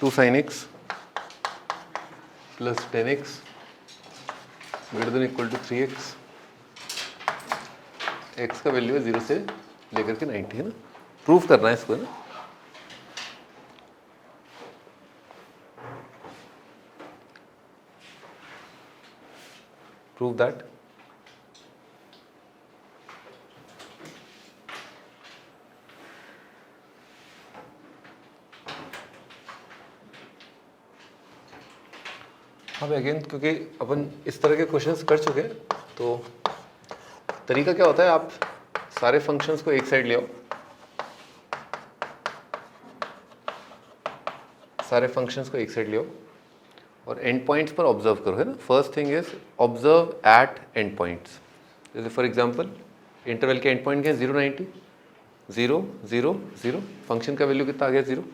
2 sin x plus 10x greater than equal to 3x, x का value है 0 से लेकर के 90, है ना। प्रूफ करना है इसको, है ना। प्रूव दैट अब अगेन क्योंकि अपन इस तरह के क्वेश्चंस कर चुके हैं, तो तरीका क्या होता है, आप सारे फंक्शंस को एक साइड ले आओ, सारे फंक्शंस को एक साइड ले आओ और एंड पॉइंट्स पर ऑब्जर्व करो, है ना। First thing is observe eight and points. जैसे फॉर एग्जांपल इंटरवल के एंड पॉइंट क्या है, 0 90, 0 0 0, फंक्शन का वैल्यू कितना आ गया 0।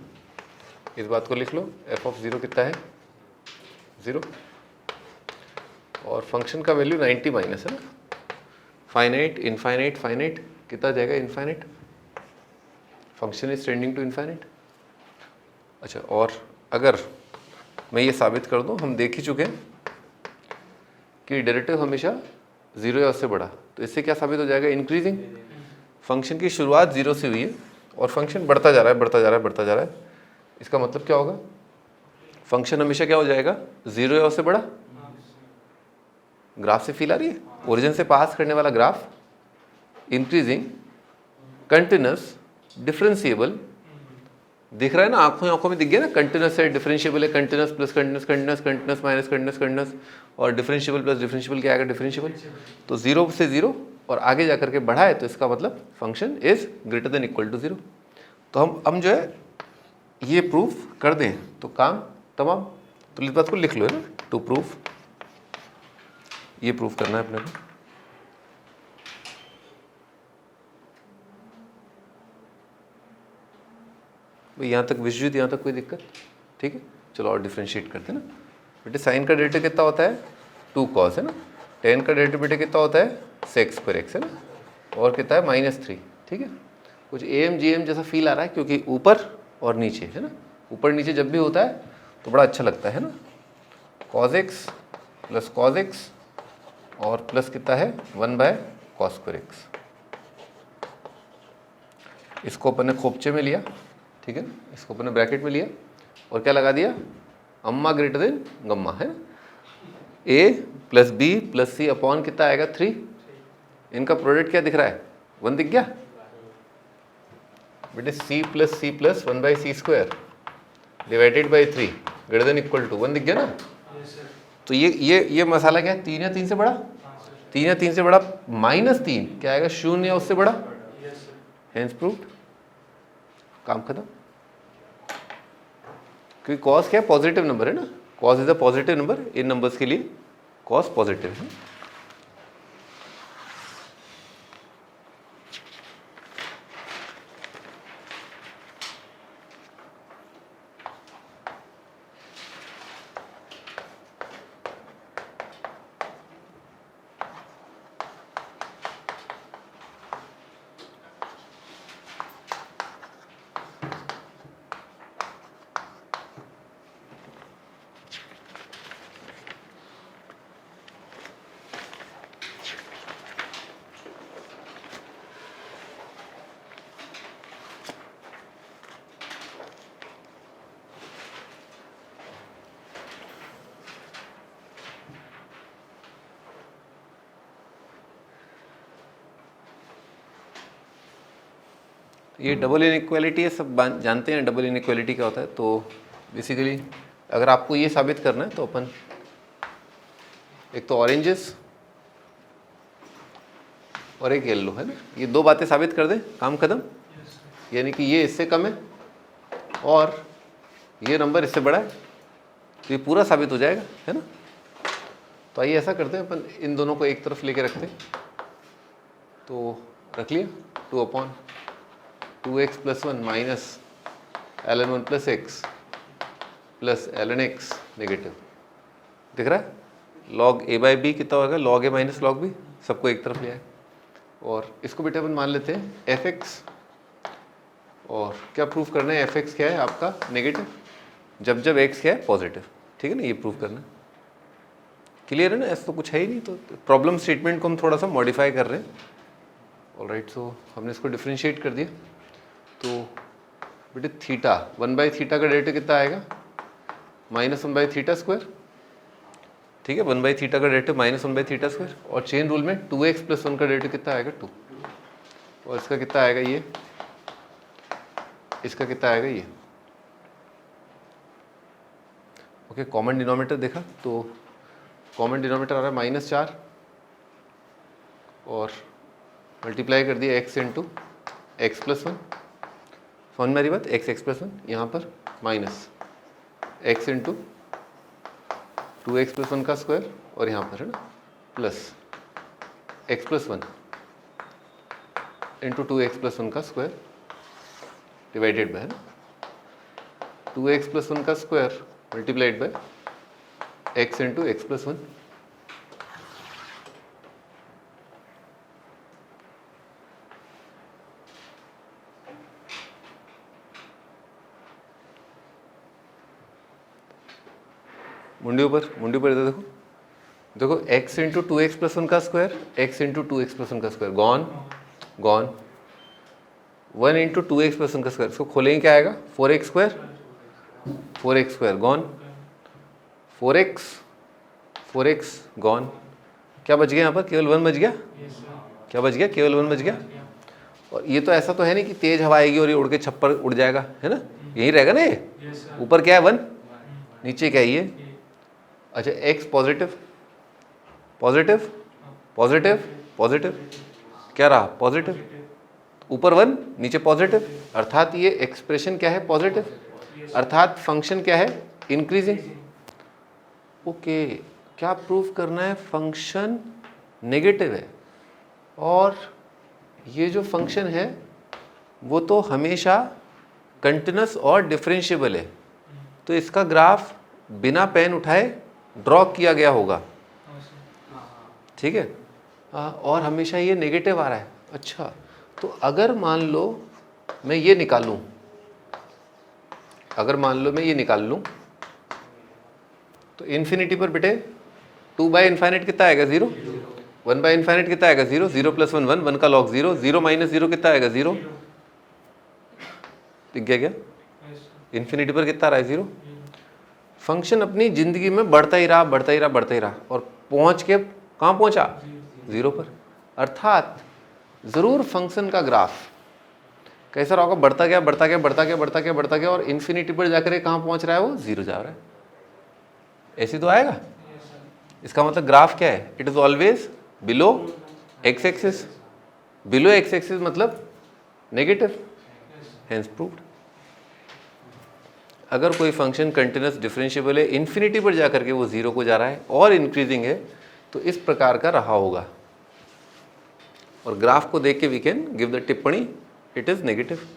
इस बात को लिख लो, f ऑफ 0 कितना है 0, और फंक्शन का वैल्यू 90 माइनस, है ना। फाइनाइट इनफाइनाइट फाइनाइट कितना जाएगा, infinite, function is tending to infinite. अच्छा, और अगर मैं ये साबित कर दूं, हम देख ही चुके हैं कि डेरिवेटिव हमेशा 0 या उससे बड़ा, तो इससे क्या साबित हो जाएगा, इंक्रीजिंग। फंक्शन की शुरुआत 0 से हुई है और फंक्शन बढ़ता जा रहा है बढ़ता जा रहा है बढ़ता जा रहा है, इसका मतलब क्या होगा, फंक्शन हमेशा क्या हो जाएगा, 0 या उससे बड़ा। ग्राफ से फील आ रही है, ओरिजिन से पास करने वाला ग्राफ, इंक्रीजिंग, कंटिन्यूस, डिफरेंशिएबल, दिख रहा है ना, आंखों में दिख गया ना, कंटिन्यूस है, डिफरेंशिएबल है, continuous plus continuous, continuous continuous minus continuous continuous, और डिफरेंशिएबल प्लस डिफरेंशिएबल क्या आएगा, डिफरेंशिएबल। तो 0 से 0 और आगे जाकर के बढ़ा है, तो इसका मतलब function is greater than equal to 0। तो हम जो है ये प्रूफ कर दें तो काम तमाम। तो इस बात को लिख लो, है ना, टू प्रूफ, ये प्रूफ करना है अपने को। भाई यहाँ तक विश्वजित, यहाँ तक कोई दिक्कत, ठीक है। चलो और डिफ्रेंशिएट करते हैं ना। बेटे साइन का डेरिवेटिव कितना होता है, 2 cos, है ना। टेन का डेरिवेटिव बेटे कितना होता है, sec स्क्वायर x, है ना, और कितना है -3, ठीक है। कुछ am gm जैसा फील आ रहा है क्योंकि ऊपर और नीचे, है ना, ऊपर नीचे जब भी होता है तो बड़ा अच्छा लगता है ना। cos x plus cos x और प्लस कितना है 1/cos स्क्वायर x, इसको अपन ने खोपचे में लिया, ठीक है ना, इसको अपन ने ब्रैकेट में लिया और क्या लगा दिया, अम्मा ग्रेटर देन गम्मा, है ना। a plus B plus C upon कितना आएगा 3, इनका प्रोडक्ट क्या दिख रहा है, 1 दिख गया बेटे, c plus 1/c square divided by 3 greater than equal to 1 दिख गया ना। तो ये मसाला क्या है, 3 या 3 से बड़ा, 3 या 3 से बड़ा, -3 क्या आएगा, 0 या उससे बड़ा, हेंस प्रूव्ड, काम खत्म। क्योंकि cos क्या है, पॉजिटिव नंबर है ना, cos is a positive number, in numbers के लिए cos पॉजिटिव है। ये डबल इनइक्वालिटी है, सब जानते हैं डबल इनइक्वालिटी क्या होता है। तो बेसिकली अगर आपको ये साबित करना है तो अपन एक तो ऑरेंजेस और एक येलो, है ना, ये 2 बातें साबित कर दें, काम खत्म। यानी कि ये इससे कम है और ये नंबर इससे बड़ा है, तो ये पूरा साबित हो जाएगा, है ना। तो आइए ऐसा करते हैं, अपन इन दोनों को एक तरफ लेके रखते हैं। तो रख लिया 2/2x + 1 minus ln1 + x plus ln x negative, दिख रहा है। log a/b कितना होगा, log a minus log b, सबको एक तरफ लिया है। और इसको बेटे अपन मान लेते हैं fx, और क्या प्रूफ करना है, fx क्या है आपका नेगेटिव, जब जब एक्स क्या है पॉजिटिव, ठीक है ना, ये प्रूव करना। क्लियर है ना, ऐसा तो कुछ है ही नहीं। तो प्रॉब्लम स्टेटमेंट को हम थोड़ा सा मॉडिफाई कर रहे हैं। ऑलराइट, सो हमने इसको डिफ्रेंशिएट कर दिया। तो बेटे थीटा 1/θ का डेरिवेटिव कितना आएगा, -1/θ²। ठीक है, 1/θ का डेरिवेटिव -1/θ²। और चेन रूल में 2x + 1 का डेरिवेटिव कितना आएगा 2। और इसका कितना आएगा ये, इसका कितना आएगा ये। ओके, कॉमन डिनोमिनेटर देखा तो कॉमन डिनोमिनेटर आ रहा है -4 और मल्टीप्लाई कर दिया x इंटू x + 1। समझ में आ रही बात, x + 1 यहाँ पर माइनस x इंटू 2x + 1 का स्क्वायर और यहाँ पर है ना प्लस x + 1 इंटू 2x + 1 का स्क्वायर डिवाइडेड बाय 2x + 1 का square multiplied by x into x + 1। मुंडी ऊपर इधर देखो, देखो x इंटू 2x + 1 का स्क्वायर, x इंटू 2x + 1 का square gone gone, 1 into 2x + 1 का स्क्वायर, इसको खोलेंगे क्या आएगा 4x² 4x² gone, 4x gone. क्या बच गया यहाँ पर, केवल 1 बच गया। क्या बच गया, केवल 1 बच गया। और ये तो ऐसा तो है नहीं कि तेज हवा आएगी और ये उड़ के छप्पर उड़ जाएगा, है ना, यही रहेगा ना ये। ऊपर क्या है 1, नीचे क्या है ये। अच्छा, x positive positive positive positive, क्या रहा पॉजिटिव, ऊपर 1 नीचे पॉजिटिव, अर्थात ये एक्सप्रेशन क्या है पॉजिटिव, अर्थात फंक्शन क्या है इंक्रीजिंग। ओके, क्या प्रूफ करना है, फंक्शन नेगेटिव है और ये जो फंक्शन है वो तो हमेशा कंटिन्यूस और डिफरेंशिएबल है, तो इसका ग्राफ बिना पेन उठाए ड्रॉ किया गया होगा, ठीक है। और हमेशा ये नेगेटिव आ रहा है। अच्छा, तो अगर मान लो मैं ये निकालूं, अगर मान लो मैं ये निकाल लूं तो इन्फिनिटी पर बेटे 2/∞ कितना आएगा 0, 1/∞ कितना आएगा 0, 0 + 1 1, 1 का लॉग 0, 0 - 0 कितना आएगा 0। दिख गया क्या, इन्फिनिटी पर कितना आ रहा है 0। फंक्शन अपनी जिंदगी में बढ़ता ही रहा बढ़ता ही रहा बढ़ता ही रहा और पहुंच के कहाँ पहुंचा 0 पर। अर्थात ज़रूर फंक्शन का ग्राफ कैसा रहा होगा, बढ़ता गया बढ़ता गया बढ़ता गया बढ़ता गया बढ़ता गया और इन्फिनिटी पर जाकर कहाँ पहुंच रहा है वो 0 जा रहा है। ऐसे तो आएगा। इसका मतलब ग्राफ क्या है, it is always below x axis. Below x axis मतलब नेगेटिव, हेंस प्रूव्ड। अगर कोई फंक्शन कंटिन्यूस डिफरेंशिएबल है, इन्फिनिटी पर जाकर के वो 0 को जा रहा है और इंक्रीजिंग है, तो इस प्रकार का रहा होगा। और ग्राफ को देख के वी कैन गिव द टिप्पणी इट इज नेगेटिव।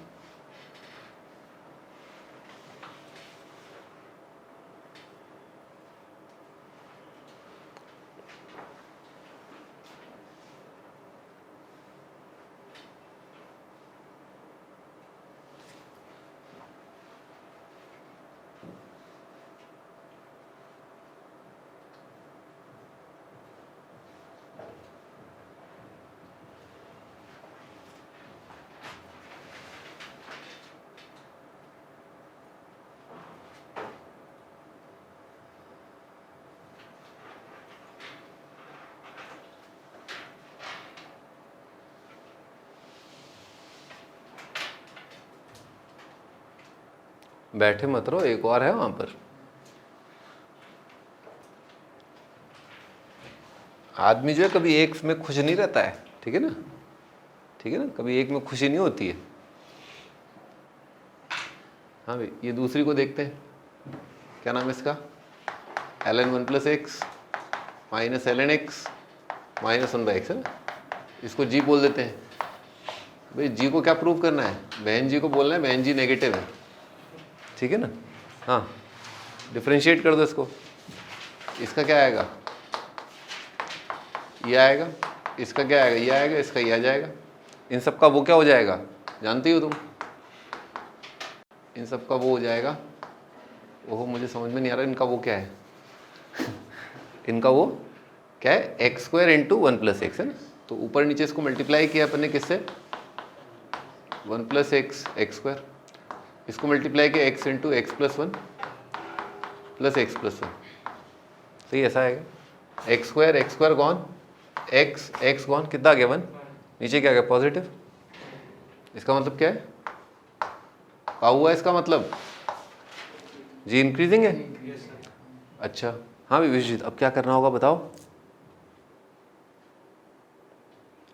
बैठे मत रहो, एक और है वहां पर। आदमी जो है कभी एक में खुश नहीं रहता है, ठीक है ना, ठीक है ना, कभी एक में खुशी नहीं होती है। हाँ भाई, ये दूसरी को देखते हैं, क्या नाम है इसका, ln 1 + x minus ln x minus 1/x है ना, इसको g बोल देते हैं। भाई g को क्या प्रूव करना है, बहन जी को बोलना है बहन जी नेगेटिव है, ठीक है ना। हाँ, डिफ्रेंशिएट कर दो इसको, इसका क्या आएगा ये आएगा, इसका क्या आएगा ये आएगा, इसका ये आ जाएगा, इन सब का वो क्या हो जाएगा जानती हो तुम, इन सब का वो हो जाएगा ओहो मुझे समझ में नहीं आ रहा इनका वो क्या है इनका वो क्या है, x square into one plus x है ना। तो ऊपर नीचे इसको मल्टीप्लाई किया अपन ने किससे, one plus x x square, इसको मल्टीप्लाई किया x into x plus one plus x plus one. सही ऐसा आएगा, x square gone, x gone, कितना आ गया 1, नीचे क्या आ गया पॉजिटिव। इसका मतलब क्या है, क्या हुआ इसका मतलब, जी इंक्रीजिंग है। अच्छा हाँ विश्वजीत, अब क्या करना होगा बताओ।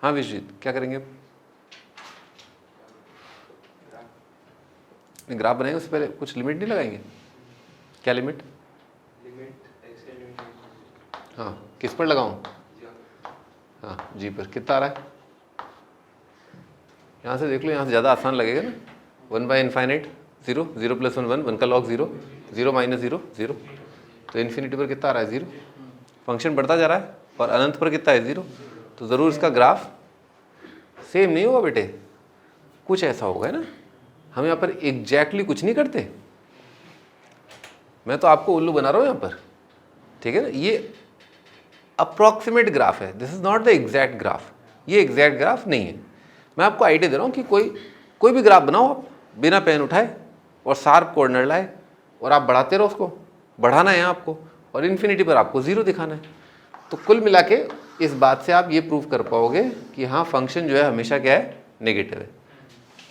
हाँ विश्वजीत क्या करेंगे अब, ग्राफ बनाएंगे, उससे पहले कुछ लिमिट नहीं लगाएंगे, क्या लिमिट, हाँ किस पर लगाऊं, हाँ जी पर, कितना आ रहा है, यहाँ से देख लो, यहाँ से ज़्यादा आसान लगेगा ना, 1 बाई इनफाइनाइट 0, 0 प्लस 1 1, 1 का लॉग 0, 0 माइनस 0 0, तो इन्फिनिटी पर कितना आ रहा है 0, फंक्शन बढ़ता जा रहा है, और अनंत पर कितना है 0, तो ज़रूर इसका ग्राफ सेम नहीं होगा बेटे, कुछ ऐसा होगा है ना। हम यहाँ पर एग्जैक्टली कुछ नहीं करते, मैं तो आपको उल्लू बना रहा हूँ यहाँ पर, ठीक है ना। ये अप्रॉक्सीमेट ग्राफ है, this is not the exact graph, ये एग्जैक्ट ग्राफ नहीं है। मैं आपको आइडिया दे रहा हूँ कि कोई भी ग्राफ बनाओ आप, बिना पेन उठाए और शार्प कॉर्नर लाए, और आप बढ़ाते रहो उसको, बढ़ाना है आपको, और इन्फिनिटी पर आपको 0 दिखाना है। तो कुल मिला के इस बात से आप ये प्रूव कर पाओगे कि हाँ फंक्शन जो है हमेशा क्या है, नेगेटिव है।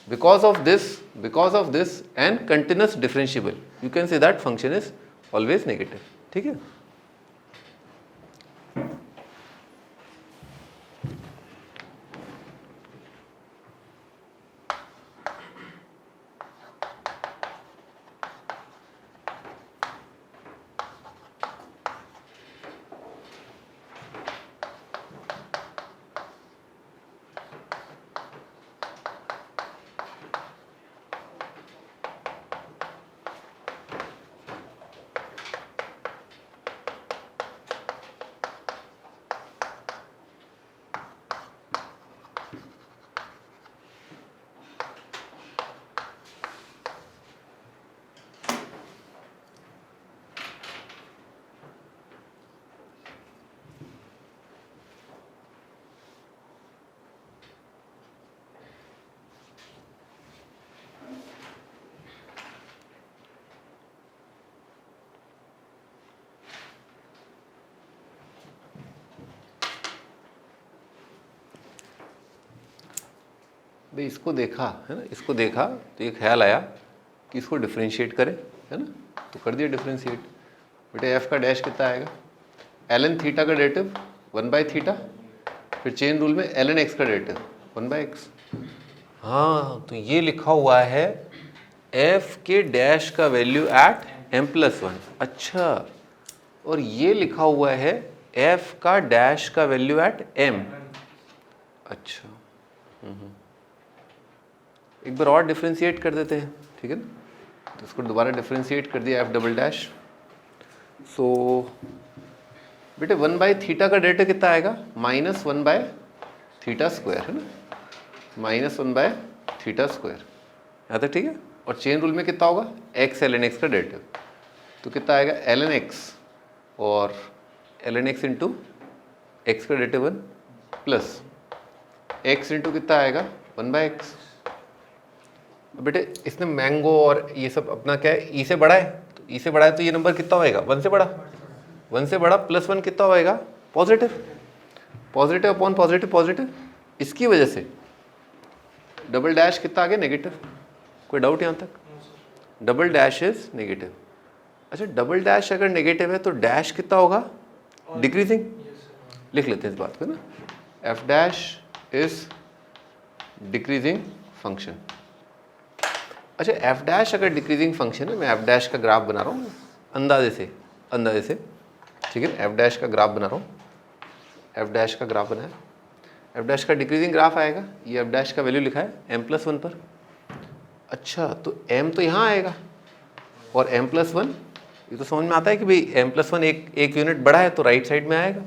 Because of this and continuous differentiable, you can say that function is always negative, ठीक है। भाई इसको देखा है ना, इसको देखा तो ये ख्याल आया कि इसको डिफ्रेंशिएट करें, है ना, तो कर दिया डिफ्रेंशिएट। बेटे एफ का डैश कितना आएगा, एल एन थीटा का डेरिवेटिव 1 बाई थीटा, फिर चेन रूल में एल एन एक्स का डेरिवेटिव 1 बाई एक्स। हाँ तो ये लिखा हुआ है एफ के डैश का वैल्यू एट एम प्लस 1, अच्छा, और ये लिखा हुआ है एफ का डैश का वैल्यू एट एम, अच्छा। एक बार और डिफ्रेंशिएट कर देते हैं, ठीक है ना, तो इसको दोबारा डिफ्रेंशिएट कर दिया एफ डबल डैश। सो बेटे 1 बाई थीटा का डेरिवेटिव कितना आएगा, माइनस 1 बाय थीटा स्क्वायर, है ना, माइनस 1 बाय थीटा स्क्वायर, यहाँ तक ठीक है। और चेन रूल में कितना होगा, एक्स एल एन एक्स का डेरिवेटिव, तो कितना आएगा एल एन एक्स, और L N X into X का डेरिवेटिव 1 प्लस एक्स इंटू कितना आएगा 1 बाय एक्स। बेटे इसने मैंगो और ये सब अपना क्या है, ई से बड़ा है, तो ई से बड़ा है तो ये नंबर कितना होएगा 1 से बड़ा, 1 से बड़ा प्लस 1 कितना होएगा positive, positive upon positive positive, इसकी वजह से डबल डैश कितना आ गया नेगेटिव। कोई डाउट यहाँ तक, डबल डैश इज नेगेटिव। अच्छा डबल डैश अगर नेगेटिव है तो डैश कितना होगा डिक्रीजिंग, लिख लेते हैं इस बात को ना, F dash is decreasing function. अच्छा एफ डैश अगर डिक्रीजिंग फंक्शन है, मैं एफ डैश का ग्राफ बना रहा हूँ अंदाजे से, ठीक है, एफ डैश का ग्राफ बना रहा हूँ, एफ डैश का ग्राफ बनाया, एफ डैश का डिक्रीजिंग ग्राफ आएगा, ये एफ डैश का वैल्यू लिखा है एम प्लस 1 पर। अच्छा तो एम तो यहाँ आएगा और एम प्लस 1, ये तो समझ में आता है कि भाई एम प्लस 1 एक यूनिट बड़ा है तो राइट साइड में आएगा।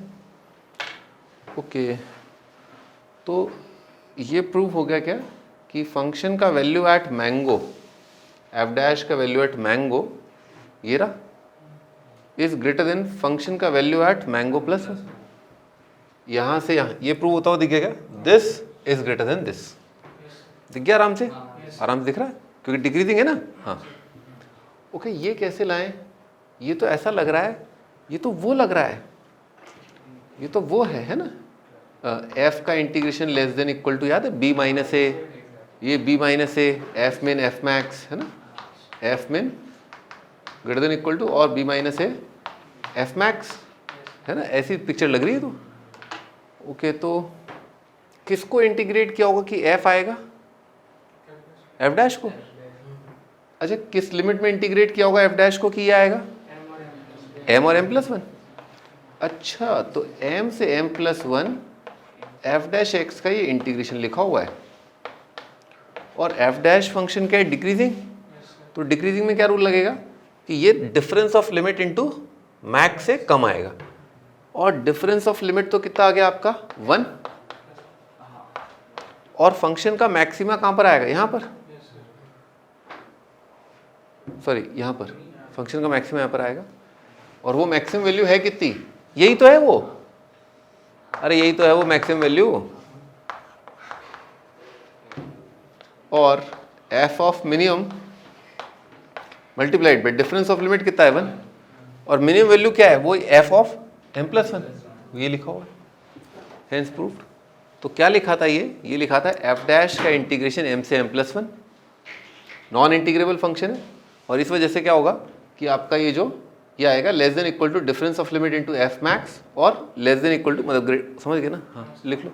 ओके तो ये प्रूव हो गया क्या कि फंक्शन का value at mango, F dash का वैल्यू एट मैंगो ये रहा, इज ग्रेटर देन फंक्शन का वैल्यू एट मैंगो प्लस 1। यहाँ से यहाँ ये प्रूव होता हुआ दिखेगा, this is greater than this. दिख गया आराम से? आराम से दिख रहा है क्योंकि डिक्रीजिंग है ना। हाँ ओके, ये कैसे लाएं? ये तो ऐसा लग रहा है, ये तो वो लग रहा है, ये तो वो है ना। एफ का integration less than equal to, याद है, बी माइनस ए, ये B minus A, F min F max है ना, F min greater than equal to और B minus A F max है ना, ऐसी पिक्चर लग रही है। तो ओके, तो किसको इंटीग्रेट किया होगा कि एफ आएगा? एफ डैश को। अच्छा, किस लिमिट में इंटीग्रेट किया होगा एफ डैश को कि ये आएगा? एम और एम प्लस 1। अच्छा, तो m से m plus 1 F dash x का ये इंटीग्रेशन लिखा हुआ है, और एफ डैश फंक्शन क्या है? डिक्रीजिंग। तो डिक्रीजिंग में क्या रूल लगेगा कि ये difference of limit into max से कम आएगा, और डिफरेंस ऑफ लिमिट तो कितना आ गया आपका? 1। और फंक्शन का मैक्सिमा कहाँ पर आएगा? यहाँ पर, सॉरी यहाँ पर, फंक्शन का मैक्सिमा यहाँ पर आएगा, और वो मैक्सिमम वैल्यू है कितनी? यही तो है वो, अरे यही तो है वो मैक्सिमम वैल्यू। और F of minimum multiplied by difference of limit कितना है? 1। और मिनिमम वैल्यू क्या है? वो एफ ऑफ m प्लस 1, ये लिखा हुआ है, हेंस प्रूव्ड। तो क्या लिखा था ये लिखा था एफ डैश का इंटीग्रेशन m से m plus 1, non integrable function है, और इस वजह से क्या होगा कि आपका ये आएगा less than equal to difference of limit into F max, और लेस देन इक्वल टू, मतलब ग्रेट, समझ गए ना? हाँ लिख लो।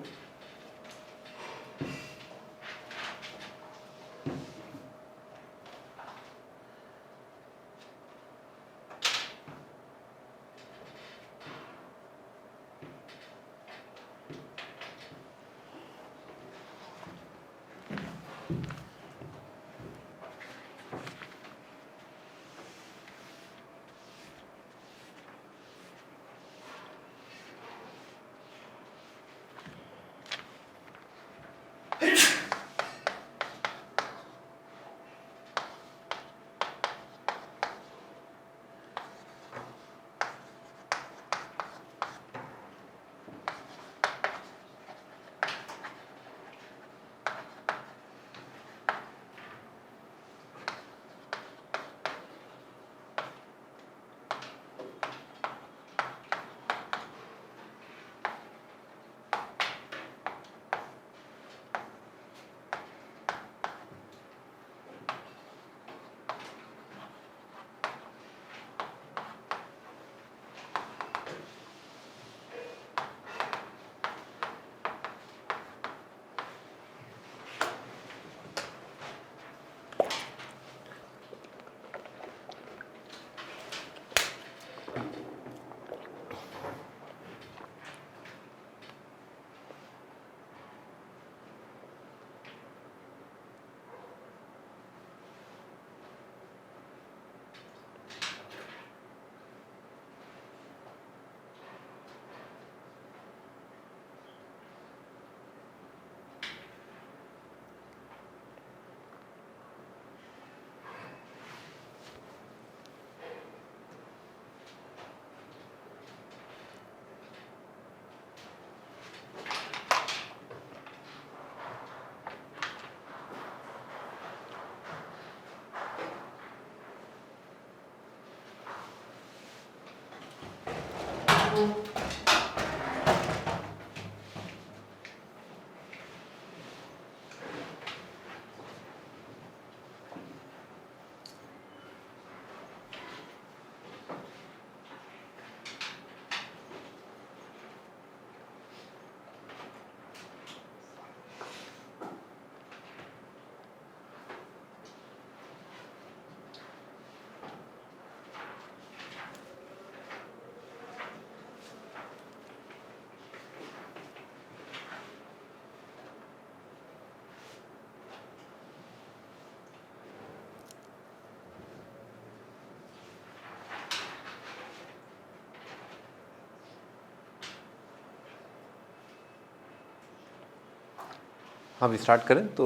हाँ, अभी स्टार्ट करें तो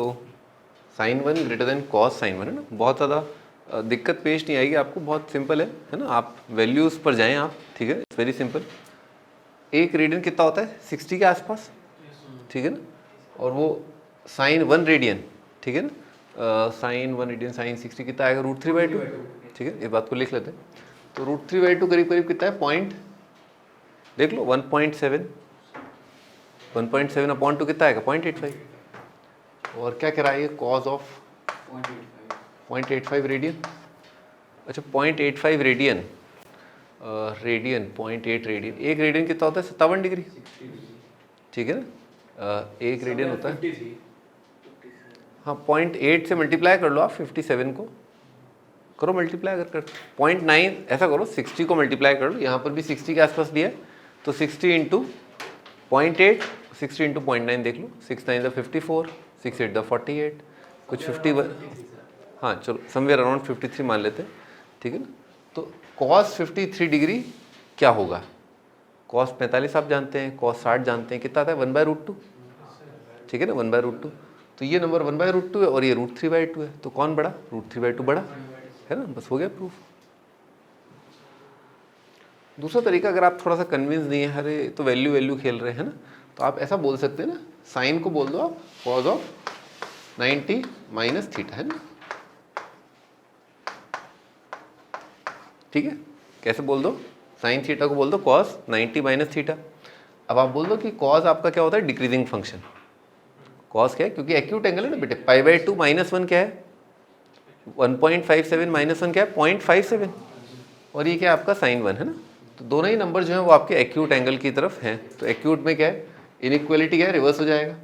sin 1 greater than cos sin 1 है ना, बहुत ज़्यादा दिक्कत पेश नहीं आएगी आपको, बहुत सिंपल है ना। आप वैल्यूज़ पर जाएं आप, ठीक है, इट्स वेरी सिंपल। एक रेडियन कितना होता है 60 के आसपास, ठीक है ना, और वो साइन 1 रेडियन, ठीक है ना, साइन 1 रेडियन साइन 60 कितना आएगा √3/2, ठीक है, इस बात को लिख लेते हैं। तो √3/2 करीब करीब कितना है, पॉइंट देख लो 1.7, 1.7 अपॉन 2 कितना आएगा 0.85, और क्या कह रहा है ये कॉज ऑफ 0.85 रेडियन। अच्छा 0.85 रेडियन, रेडियन 0.8 रेडियन, एक रेडियन कितना होता है 57 डिग्री, ठीक है ना, एक रेडियन होता है, हाँ 0.8 से मल्टीप्लाई कर लो आप 57 को, करो मल्टीप्लाई, अगर कर 0.9 ऐसा करो 60 को मल्टीप्लाई कर लो, यहाँ पर भी 60 के आसपास दिया है, तो 60 इंटू 0.8, 60 इंटू 0.9 देख लो, 6 9 54, 6 8 48, कुछ 51, हाँ चलो समवेयर अराउंड 53 मान लेते हैं, ठीक है ना। तो कॉस 53 डिग्री क्या होगा, कॉस 45 आप जानते हैं, कॉस 60 जानते हैं, कितना आता है 1/√2, ठीक है ना, 1/√2। तो ये नंबर 1/√2 है और ये √3/2 है, तो कौन बड़ा, √3/2 बड़ा है ना, बस हो गया प्रूफ। दूसरा तरीका, अगर आप थोड़ा सा कन्विंस नहीं है, अरे तो वैल्यू खेल रहे हैं ना, तो आप ऐसा बोल सकते हैं ना, साइन को बोल दो आप कॉज ऑफ 90 माइनस थीटा, है ना, ठीक है, कैसे बोल दो, साइन थीटा को बोल दो कॉस 90 माइनस थीटा। अब आप बोल दो कि कॉस आपका क्या होता है, डिक्रीजिंग फंक्शन, कॉस क्या है, क्योंकि एक्यूट एंगल है ना बेटे, π/2 -1 क्या है 1.57 -1 क्या है 0.57, और ये क्या है आपका sin 1, है ना। तो दोनों ही नंबर जो है वो आपके एक्यूट एंगल की तरफ हैं, तो एक्यूट में क्या है, इनइक्वालिटी क्या है, रिवर्स हो जाएगा,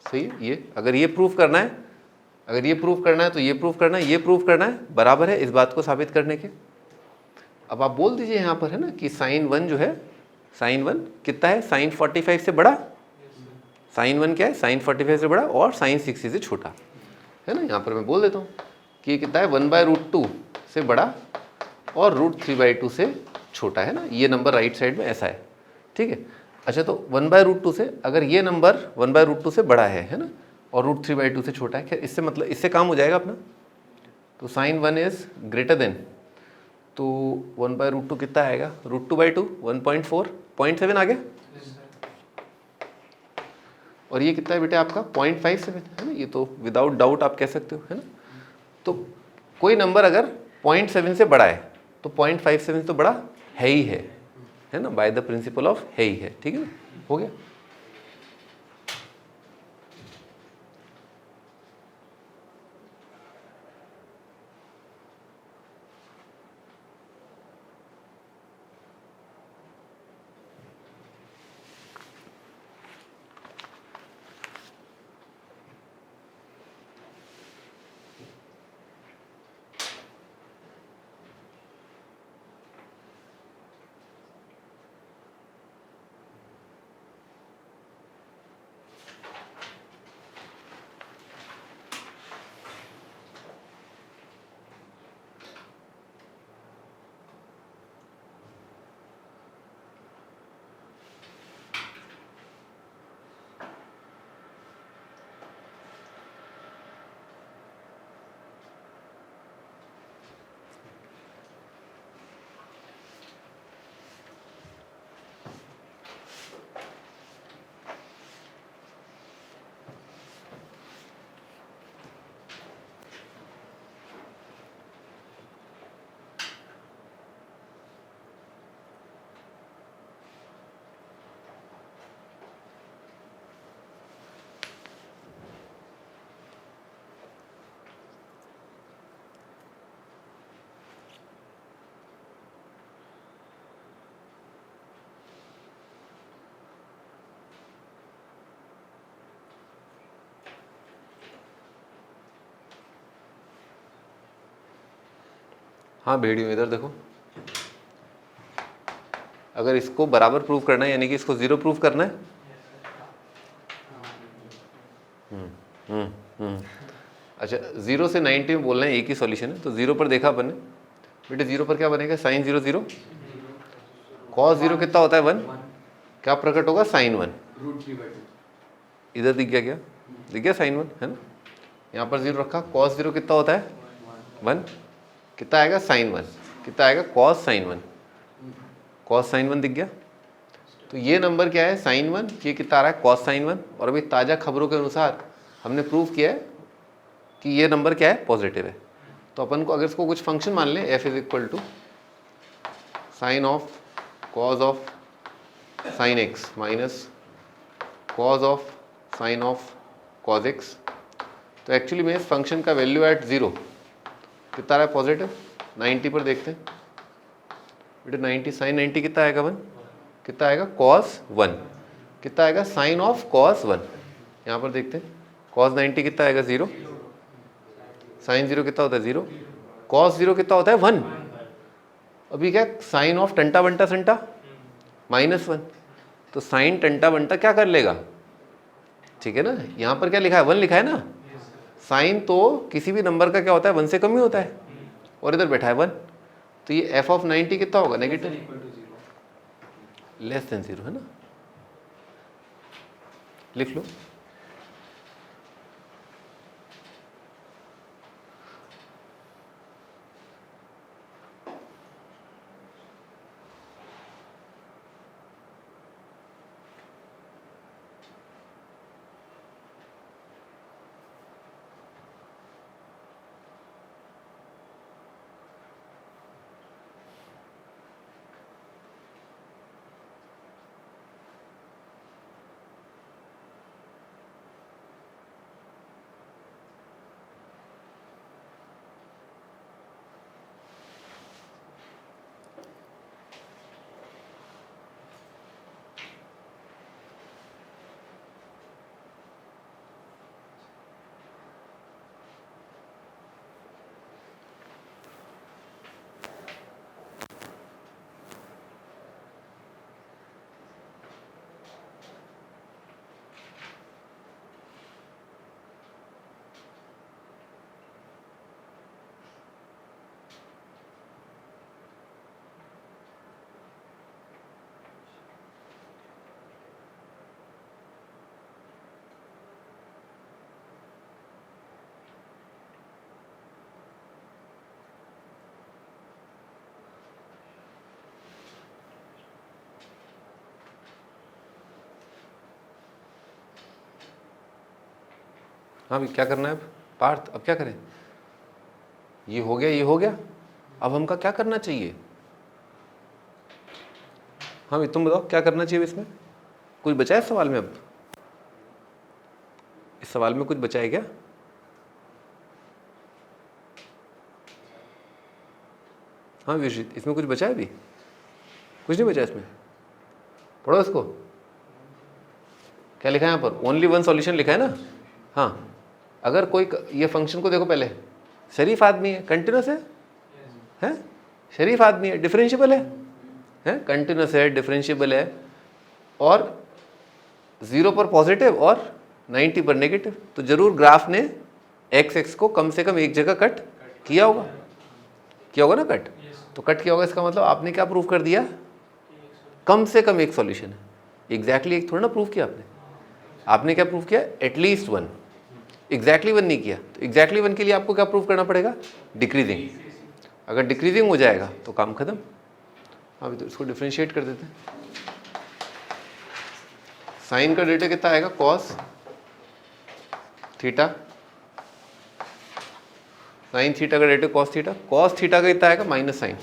सही है। ये अगर ये प्रूफ करना है, अगर ये प्रूफ करना है तो ये प्रूफ करना है, ये प्रूफ करना है, बराबर है इस बात को साबित करने के। अब आप बोल दीजिए यहाँ पर है ना कि sin 1 जो है, sin 1 कितना है, sin 45 से बड़ा, sin 1 क्या है, sin 45 से बड़ा और sin 60 से छोटा, है ना। यहाँ पर मैं बोल देता हूँ कि ये कितना है 1/√2 से बड़ा और √3/2 से छोटा, है ना, ये नंबर राइट साइड में ऐसा है, ठीक है। अच्छा तो 1/√2 से, अगर ये नंबर 1/√2 से बड़ा है ना, और √3/2 से छोटा है, क्या इससे मतलब, इससे काम हो जाएगा अपना, तो sin 1 इज ग्रेटर देन, तो 1/√2 कितना आएगा, √2/2 1.4, 0.7 आ गया, और ये कितना है बेटे आपका 0.57, है ना, ये तो विदाउट डाउट आप कह सकते हो, है ना। तो कोई नंबर अगर 0.7 से बड़ा है तो 0.57 तो बड़ा है ही है ना, बाय द प्रिंसिपल ऑफ है ही है, ठीक है ना, हो गया। हाँ वीडियो इधर देखो, अगर इसको बराबर प्रूव करना है, यानी कि इसको 0 प्रूव करना है, अच्छा 0 से 90 में बोलना है, एक ही सॉल्यूशन है, तो 0 पर देखा अपन ने बेटे, 0 पर क्या बनेगा, sin 0 0, cos 0 कितना होता है 1, क्या प्रकट होगा sin 1, इधर दिख गया क्या, दिख गया sin 1, है ना। यहाँ पर 0 रखा, cos 0 कितना होता है 1, कितना आएगा sin 1, कितना आएगा cos sin 1, cos sin 1 दिख गया। तो ये नंबर क्या है sin 1, ये कितना आ रहा है cos sin 1। और अभी ताज़ा खबरों के अनुसार हमने प्रूव किया है कि ये नंबर क्या है पॉजिटिव है। तो अपन को अगर इसको कुछ फंक्शन मान लें, f is equal to sine of cos of sine x minus cos of sine of cos x, तो एक्चुअली में इस फंक्शन का वैल्यू एट 0 कितना रहा है पॉजिटिव। 90 पर देखते हैं बेटे, 90 साइन 90 कितना आएगा 1, कितना आएगा cos 1, कितना आएगा साइन ऑफ cos 1। यहाँ पर देखते हैं cos 90 कितना आएगा 0, साइन 0 कितना होता है 0, cos 0 कितना होता है 1। अभी क्या साइन ऑफ टंटा बंटा संटा -1, तो साइन टंटा बंटा क्या कर लेगा, ठीक है ना। यहाँ पर क्या लिखा है 1 लिखा है ना, साइन तो किसी भी नंबर का क्या होता है 1 से कम ही होता है, और इधर बैठा है 1, तो ये f ऑफ 90 कितना होगा नेगेटिव, लेस देन 0 है ना, लिख लो। हाँ भाई क्या करना है अब पार्थ, अब क्या करें, ये हो गया ये हो गया, अब हमका क्या करना चाहिए। हाँ भाई तुम बताओ क्या करना चाहिए इसमें, कुछ बचा है सवाल में, अब इस सवाल में कुछ बचा है क्या। हाँ विशित, इसमें कुछ बचा है अभी, कुछ नहीं बचा इसमें, पढ़ो इसको। क्या लिखा है यहाँ पर, ओनली वन सॉल्यूशन लिखा है ना। हाँ अगर कोई ये फंक्शन को देखो, पहले शरीफ आदमी है, कंटिन्यूस है शरीफ आदमी है, डिफरेंशिएबल है कंटिन्यूस है, डिफरेंशिएबल है, और 0 पर पॉजिटिव और 90 पर नेगेटिव, तो जरूर ग्राफ ने x को कम से कम एक जगह कट किया होगा ना कट। तो कट किया होगा, इसका मतलब आपने क्या प्रूव कर दिया, कम से कम एक सॉल्यूशन है। एग्जैक्टली एक थोड़ा ना प्रूव किया आपने क्या प्रूव किया, एटलीस्ट 1, एग्जैक्टली 1 नहीं किया। तो एग्जैक्टली 1 के लिए आपको क्या प्रूव करना पड़ेगा, डिक्रीजिंग। अगर डिक्रीजिंग हो जाएगा तो काम खत्म। अभी तो इसको डिफरेंशिएट कर देते हैं। साइन का डेटा कितना आएगा, कॉस थीटा, साइन थीटा का data cos theta, cos theta का कितना आएगा माइनस साइन,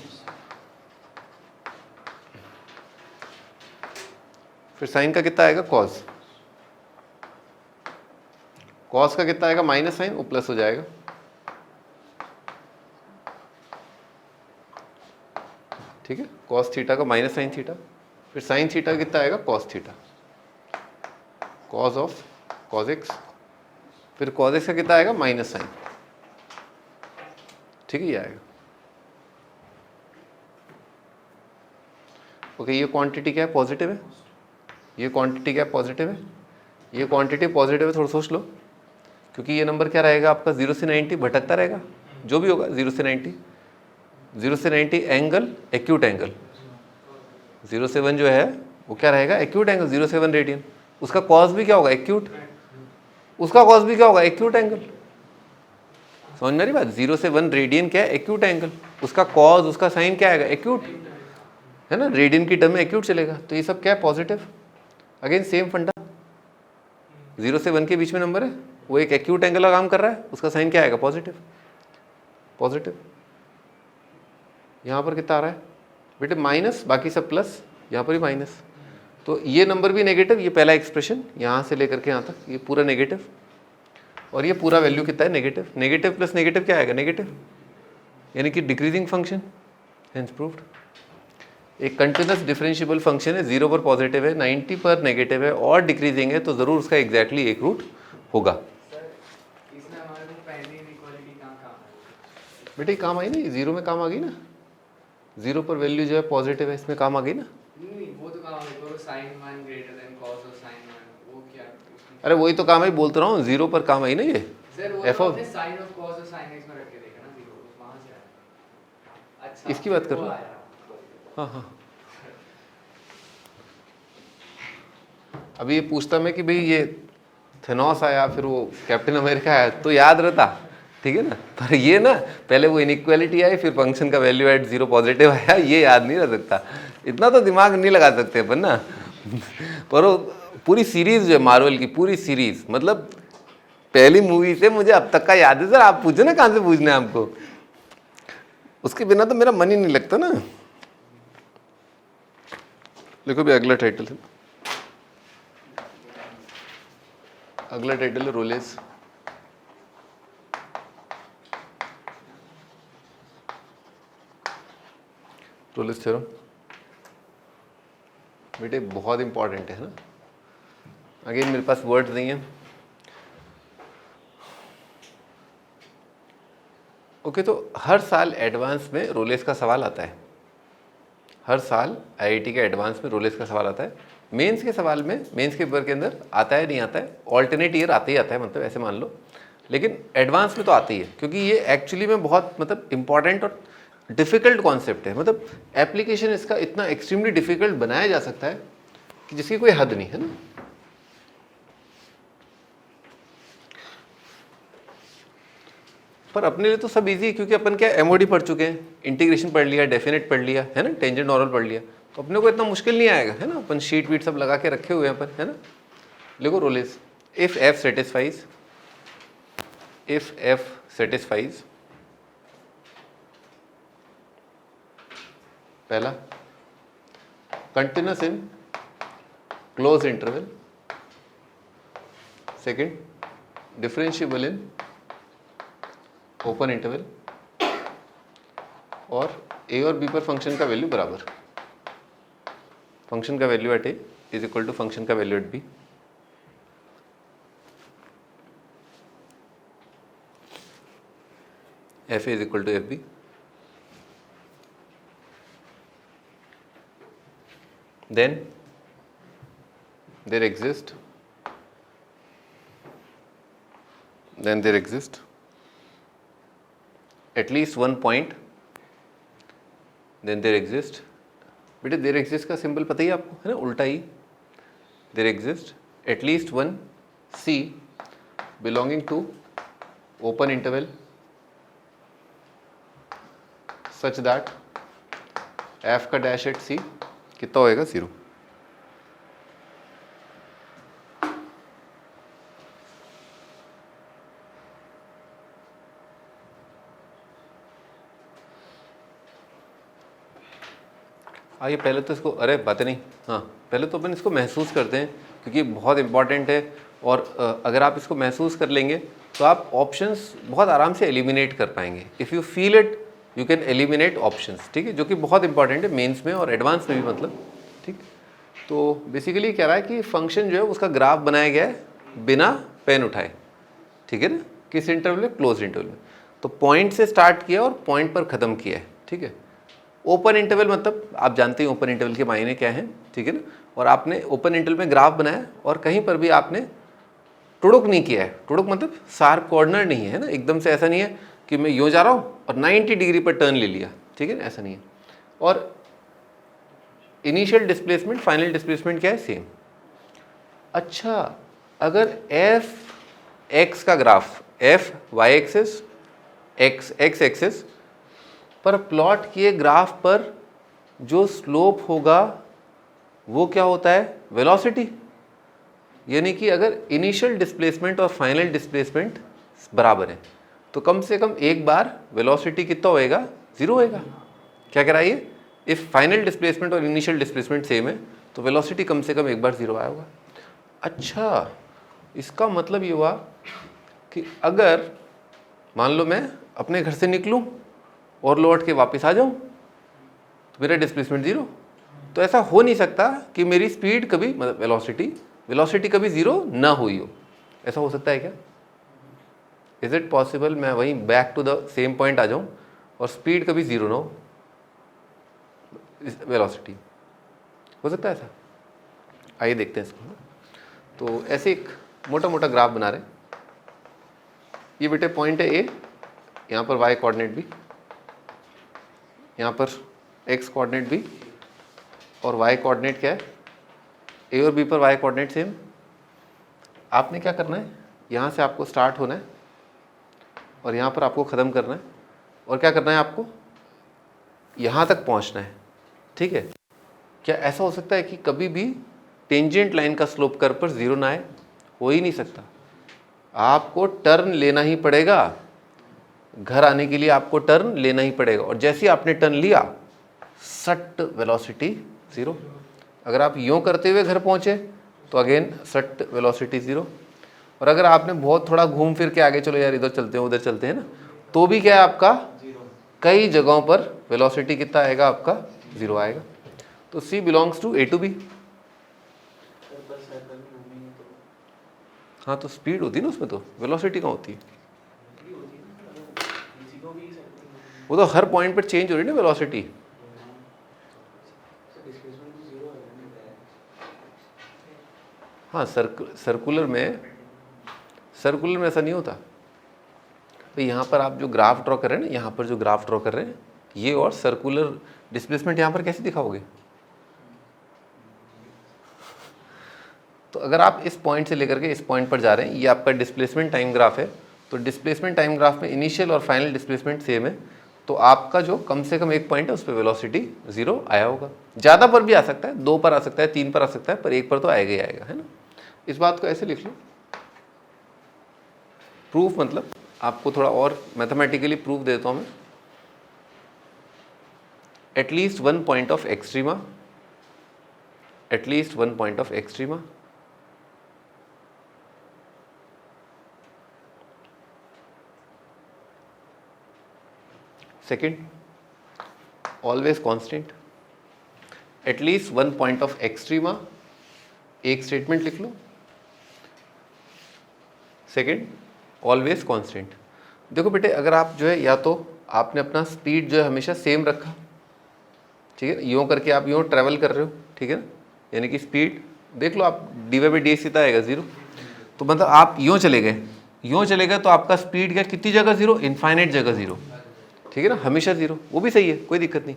फिर साइन का कितना आएगा कॉस, कॉस का कितना आएगा माइनस साइन, वो प्लस हो जाएगा। ठीक है, कॉस थीटा का माइनस साइन थीटा, फिर साइन थीटा का कितना आएगा cos theta, cos of cos x, फिर कॉस एक्स का कितना आएगा माइनस साइन। ठीक है, ये आएगा। ओके, ये क्वांटिटी क्या है, पॉजिटिव है, ये क्वांटिटी क्या है, पॉजिटिव है, ये क्वांटिटी पॉजिटिव है। थोड़ा सोच लो, क्योंकि ये नंबर क्या रहेगा आपका 0 से 90 भटकता रहेगा, जो भी होगा 0 से 90, 0 से 90 एंगल एक्यूट एंगल, 0 से 1 जो है वो क्या रहेगा एक्यूट एंगल, 0 से 1 रेडियन, उसका कॉस भी क्या होगा एक्यूट, उसका कॉस भी क्या होगा एक्यूट एंगल। समझ में आ रही बात? 0 से 1 रेडियन क्या है? एक्यूट एंगल, उसका कॉज उसका साइन क्या आएगा? एक्यूट, है ना, रेडियन की टर्म में एक्यूट चलेगा, तो ये सब क्या है? पॉजिटिव। अगेन सेम फंडा, 0 से 1 के बीच में नंबर है, वो एक एक्यूट एंगल का काम कर रहा है, उसका साइन क्या आएगा? पॉजिटिव। पॉजिटिव। यहाँ पर कितना आ रहा है बेटे? माइनस, बाकी सब प्लस, यहाँ पर भी माइनस, तो ये नंबर भी नेगेटिव, ये पहला एक्सप्रेशन यहाँ से लेकर के यहाँ तक ये पूरा नेगेटिव, और ये पूरा वैल्यू कितना है? नेगेटिव। नेगेटिव प्लस नेगेटिव क्या आएगा? नेगेटिव, यानी कि डिक्रीजिंग फंक्शन, हेंस प्रूव्ड। एक कंटिन्यूअस डिफरेंशिएबल फंक्शन है, 0 पर पॉजिटिव है, 90 पर नेगेटिव है और डिक्रीजिंग है, तो ज़रूर उसका एग्जैक्टली एक रूट होगा। बेटे काम आई ना, 0 में काम आ गई ना, 0 पर वैल्यू जो है पॉजिटिव है, इसमें काम आ गई ना। वो तो काम आ गई, sin 1 greater than cos of sin 1, वो क्या? अरे वही तो काम है, बोलते रहा हूँ, 0 पर काम आई ना ये। सर वो f तो ऑफ आपने sin of cos of sin x में रख के देखा ना, 0 वहां से आया। अच्छा इसकी बात कर वो रहा आया। हाँ हाँ। अभी ये पूछता मैं कि भाई ये थेनोस आया फिर वो कैप्टन अमेरिका आया तो याद रहता, ठीक है ना, पर ये ना पहले वो इनइक्वालिटी आई, फिर फंक्शन का वैल्यू एट 0 पॉजिटिव आया, ये याद नहीं रह सकता, इतना तो दिमाग नहीं लगा सकते अपन ना। पर वो पूरी सीरीज जो है मार्वल की, पूरी सीरीज, मतलब पहली मूवी से मुझे अब तक का याद है। सर आप पूछो ना कहाँ से पूछना है आपको, उसके बिना तो मेरा मन ही नहीं लगता ना। देखो भी अगला टाइटल है, अगला टाइटल है रोलेस। रोलेस थ्योरम बेटे बहुत इंपॉर्टेंट है ना। अगेन मेरे पास वर्ड्स नहीं है। ओके तो हर साल एडवांस में रोलेस का सवाल आता है, हर साल आईआईटी के एडवांस में रोलेस का सवाल आता है। मेंस के सवाल में, मेंस के पेपर के अंदर आता है नहीं आता है, ऑल्टरनेट ईयर आता ही आता है, मतलब ऐसे मान लो, लेकिन एडवांस में तो आती है, क्योंकि ये एक्चुअली में बहुत मतलब इंपॉर्टेंट और डिफ़िकल्ट कॉन्सेप्ट है। मतलब एप्लीकेशन इसका इतना एक्सट्रीमली डिफ़िकल्ट बनाया जा सकता है कि जिसकी कोई हद नहीं है ना। पर अपने लिए तो सब इजी है, क्योंकि अपन क्या एमओडी पढ़ चुके हैं, इंटीग्रेशन पढ़ लिया, डेफिनेट पढ़ लिया है ना, टेंजेंट नॉर्मल पढ़ लिया, तो अपने को इतना मुश्किल नहीं आएगा, है ना। अपन शीट वीट सब लगा के रखे हुए हैं अपन, है ना। देखो Rolle's, if F satisfies, if F satisfies, पहला continuous in closed interval, second differentiable in open interval, और ए और बी पर फंक्शन का वैल्यू बराबर, फंक्शन का value at A is equal to function का value at B. F A is equal to F B. Then there exist at least one point, then there exist, बेटे there exist का symbol पता ही आपको है ना, उल्टा ही, there exist at least one C belonging to open interval such that f का dash at C कितना होएगा? 0। आइए पहले तो इसको, अरे बातें नहीं, हाँ पहले तो अपन इसको महसूस करते हैं, क्योंकि बहुत इंपॉर्टेंट है, और अगर आप इसको महसूस कर लेंगे तो आप ऑप्शंस बहुत आराम से एलिमिनेट कर पाएंगे। If you feel it you can eliminate options, ठीक है, जो कि बहुत इंपॉर्टेंट है मेंस में और एडवांस में भी, मतलब ठीक। तो बेसिकली कह रहा है कि फंक्शन जो है उसका ग्राफ बनाया गया है बिना पेन उठाए, ठीक है ना, किस इंटरवल में? क्लोज इंटरवल में। तो पॉइंट से स्टार्ट किया और पॉइंट पर ख़त्म किया है, ठीक है। ओपन इंटरवल मतलब आप जानते हैं ओपन इंटरवल के मायने क्या हैं, ठीक है ना। और आपने ओपन इंटरवल में ग्राफ बनाया और कहीं पर भी आपने टुड़ुक नहीं किया है। टुड़ुक मतलब शार्प कॉर्नर नहीं है ना, एकदम से ऐसा नहीं है कि मैं यूँ जा रहा हूँ और 90 डिग्री पर टर्न ले लिया, ठीक है ना, ऐसा नहीं है। और इनिशियल डिस्प्लेसमेंट फाइनल डिस्प्लेसमेंट क्या है? सेम। अच्छा, अगर एफ एक्स का graph, F Y axis X axis पर प्लॉट किए ग्राफ पर जो स्लोप होगा वो क्या होता है, वेलोसिटी। यानी कि अगर इनिशियल डिस्प्लेसमेंट और फाइनल डिस्प्लेसमेंट बराबर है तो कम से कम एक बार वेलोसिटी कितना होएगा, 0 होएगा। क्या कह रहा है ये, इफ फाइनल डिस्प्लेसमेंट और इनिशियल डिस्प्लेसमेंट सेम है तो वेलोसिटी कम से कम एक बार 0 आया होगा। अच्छा, इसका मतलब ये हुआ कि अगर मान लो मैं अपने घर से निकलूं और लौट के वापस आ जाऊं तो मेरा डिस्प्लेसमेंट 0। तो ऐसा हो नहीं सकता कि मेरी स्पीड कभी, मतलब वेलोसिटी कभी 0 ना हुई हो। ऐसा हो सकता है क्या? इज इट पॉसिबल मैं वहीं back to the same point आ जाऊं और स्पीड कभी 0 ना हो, वेलोसिटी? हो सकता है ऐसा? आइए देखते हैं इसको। तो ऐसे एक मोटा मोटा ग्राफ बना रहे हैं। ये बेटे पॉइंट है ए, यहाँ पर वाई कोऑर्डिनेट भी, यहाँ पर एक्स कोऑर्डिनेट भी, और वाई कोऑर्डिनेट क्या है, ए और बी पर वाई कोऑर्डिनेट सेम। आपने क्या करना है, यहाँ से आपको स्टार्ट होना है और यहाँ पर आपको ख़त्म करना है, और क्या करना है, आपको यहाँ तक पहुँचना है। ठीक है? क्या ऐसा हो सकता है कि कभी भी टेंजेंट लाइन का स्लोप कर्व पर 0 ना आए? हो ही नहीं सकता। आपको टर्न लेना ही पड़ेगा, घर आने के लिए आपको टर्न लेना ही पड़ेगा, और जैसे ही आपने टर्न लिया सट वेलोसिटी 0। अगर आप यूँ करते हुए घर पहुँचे तो अगेन सट वेलोसिटी 0। और अगर आपने बहुत थोड़ा घूम फिर के आगे, चलो यार इधर चलते हैं उधर चलते हैं ना, तो भी क्या है आपका, कई जगहों पर वेलोसिटी कितना आएगा आपका, 0 आएगा। तो C belongs to A to B। हाँ, तो स्पीड होती है ना उसमें, तो वेलोसिटी कहाँ होती है? वो तो हर पॉइंट पर चेंज हो रही है ना वेलोसिटी। हाँ, सर्कुलर में ऐसा नहीं होता। तो यहाँ पर आप जो ग्राफ ड्रॉ कर रहे हैं ना, यहाँ पर जो ग्राफ ड्रॉ कर रहे हैं ये, और सर्कुलर डिस्प्लेसमेंट यहाँ पर कैसे दिखाओगे? तो अगर आप इस पॉइंट से लेकर के इस पॉइंट पर जा रहे हैं, ये आपका डिस्प्लेसमेंट टाइम ग्राफ है, तो डिस्प्लेसमेंट टाइम ग्राफ में इनिशियल और फाइनल डिस्प्लेसमेंट सेम है, तो आपका जो कम से कम एक पॉइंट है उस पर वेलोसिटी 0 आया होगा। ज़्यादा पर भी आ सकता है, 2 पर आ सकता है, 3 पर आ सकता है, पर 1 पर तो आएगा ही आएगा, है ना। इस बात को ऐसे लिख लो। प्रूफ मतलब आपको थोड़ा और मैथमेटिकली प्रूफ देता हूँ मैं। At least one point of extrema, at least one point of extrema second, always constant, at least one point of extrema, एक स्टेटमेंट लिख लो। Second, always constant. देखो बेटे, अगर आप जो है, या तो आपने अपना स्पीड जो है हमेशा सेम रखा, ठीक है, यूँ करके आप यूँ ट्रैवल कर रहे हो, ठीक है ना, यानी कि स्पीड देख लो आप, dy/dx कितना आएगा, 0। तो मतलब आप यूँ चले गए तो आपका स्पीड क्या, कितनी जगह 0, इनफाइनाइट जगह 0, ठीक है ना, हमेशा 0, वो भी सही है, कोई दिक्कत नहीं।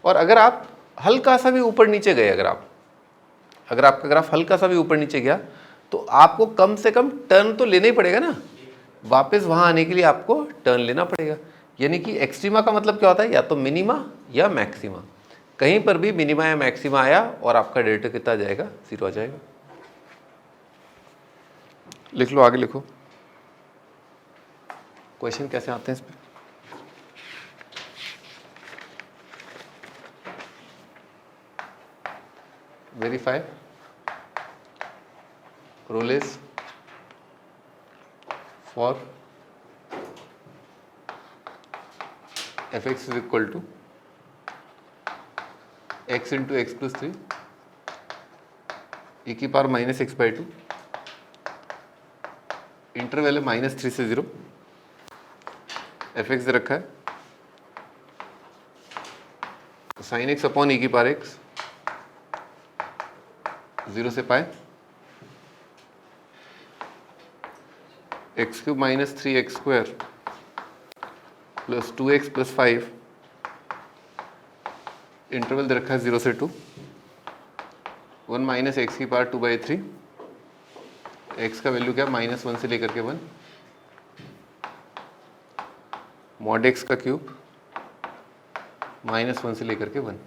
और अगर आप हल्का सा भी ऊपर नीचे गए, अगर आपका ग्राफ हल्का सा भी ऊपर नीचे गया तो आपको कम से कम टर्न तो लेना ही पड़ेगा ना, वापस वहाँ आने के लिए आपको टर्न लेना पड़ेगा। यानी कि एक्सट्रीमा का मतलब क्या होता है, या तो मिनिमा या मैक्सिमा। कहीं पर भी मिनिमा या मैक्सिमा आया और आपका डेल्टा कितना आ जाएगा, 0 आ जाएगा। लिख लो, आगे लिखो। क्वेश्चन कैसे आते हैं इस पर? Verify Rolle's for fx is equal to x into x plus 3 e की power minus X by 2, interval है -3 से 0, fx रखा है साइन एक्स अपॉन e की पावर x, 0 से पाए, x cube minus 3x square plus 2x plus 5, interval दे रखा है 0 से 2, 1 माइनस एक्स की पावर 2/3, x का वैल्यू क्या, -1 से लेकर के 1, मॉड एक्स का क्यूब -1 से लेकर के 1।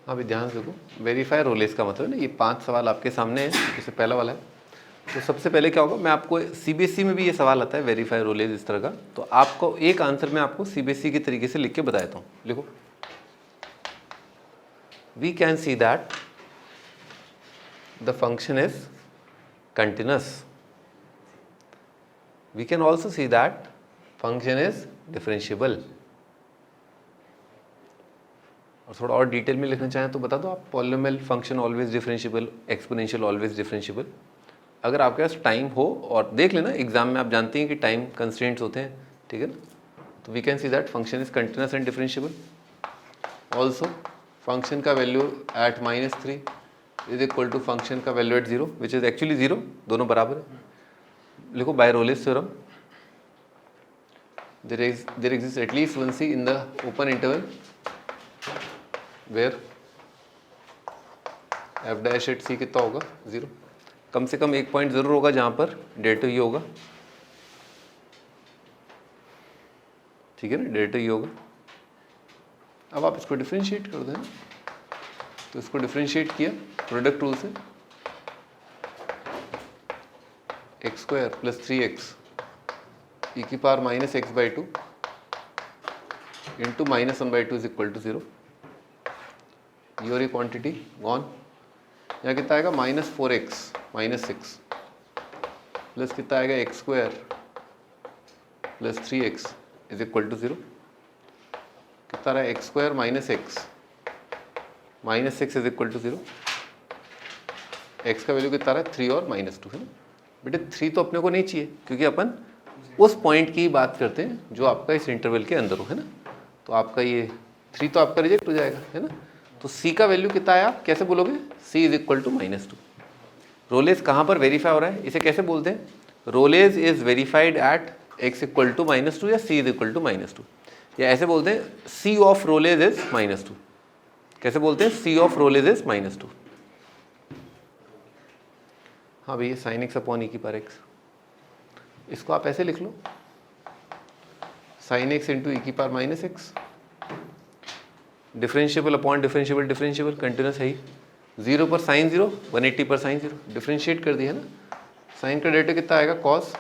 अभी ध्यान से देखो, वेरीफाई रोलेस का मतलब ना, ये 5 सवाल आपके सामने हैं। जैसे पहला वाला है, तो सबसे पहले क्या होगा, मैं आपको सीबीएसई में भी ये सवाल आता है वेरीफाई रोलेस इस तरह का, तो आपको एक आंसर मैं आपको सीबीएसई के तरीके से लिख के बता देता हूँ। लिखो, we can see that the function is continuous, we can also see that function is differentiable. और थोड़ा और डिटेल में लिखना चाहें तो बता दो आप, polynomial function always differentiable, exponential always differentiable. अगर आपके पास टाइम हो, और देख लेना एग्जाम में आप जानते हैं कि टाइम कंस्ट्रेंट्स होते हैं, ठीक है ना, तो we can see that function is continuous and differentiable. Also function का value at -3 is equal to function का value at 0 which is actually 0, दोनों बराबर है। लिखो, by Rolle's theorem there exists at least one c in the open interval where f dash at c कितना होगा, 0। कम से कम एक पॉइंट जरूर होगा जहां पर डेरिवेटिव ये होगा, ठीक है ना, डेरिवेटिव ये होगा। अब आप इसको डिफरेंशिएट कर देना, तो इसको डिफरेंशिएट किया प्रोडक्ट रूल से, x² + 3x e की power -x/2 into -1/2 is equal to 0। ये और ये क्वान्टिटी गॉन, यहाँ कितना आएगा, -4x -6 प्लस कितना आएगा, x² + 3x is equal to 0। कितना रहा है, x² - x is equal to 0। x का वैल्यू कितना रहा है, 3 और -2 है ना। बेटे 3 तो अपने को नहीं चाहिए, क्योंकि अपन उस पॉइंट की बात करते हैं जो आपका इस इंटरवल के अंदर हो, है ना। तो आपका ये 3 तो आपका रिजेक्ट हो जाएगा, है ना। तो c का वैल्यू कितना है, आप कैसे बोलोगे, c is equal to -2। Rolle's कहाँ पर वेरीफाई हो रहा है, इसे कैसे बोलते हैं, Rolle's is verified at x equal to -2 या c इज इक्वल टू -2, या ऐसे बोलते हैं c ऑफ रोलेस इज -2। कैसे बोलते हैं, c ऑफ रोलेस इज -2। हाँ भैया, sin x अपॉन e की पावर x, इसको आप ऐसे लिख लो, sin x इंटू e की power -x, differentiable upon differentiable, differentiable continuous है ही, 0 पर sin 0, 180 पर sin 0, डिफरेंशिएट कर दिया है ना। साइन का डेरिवेटिव कितना आएगा, cos,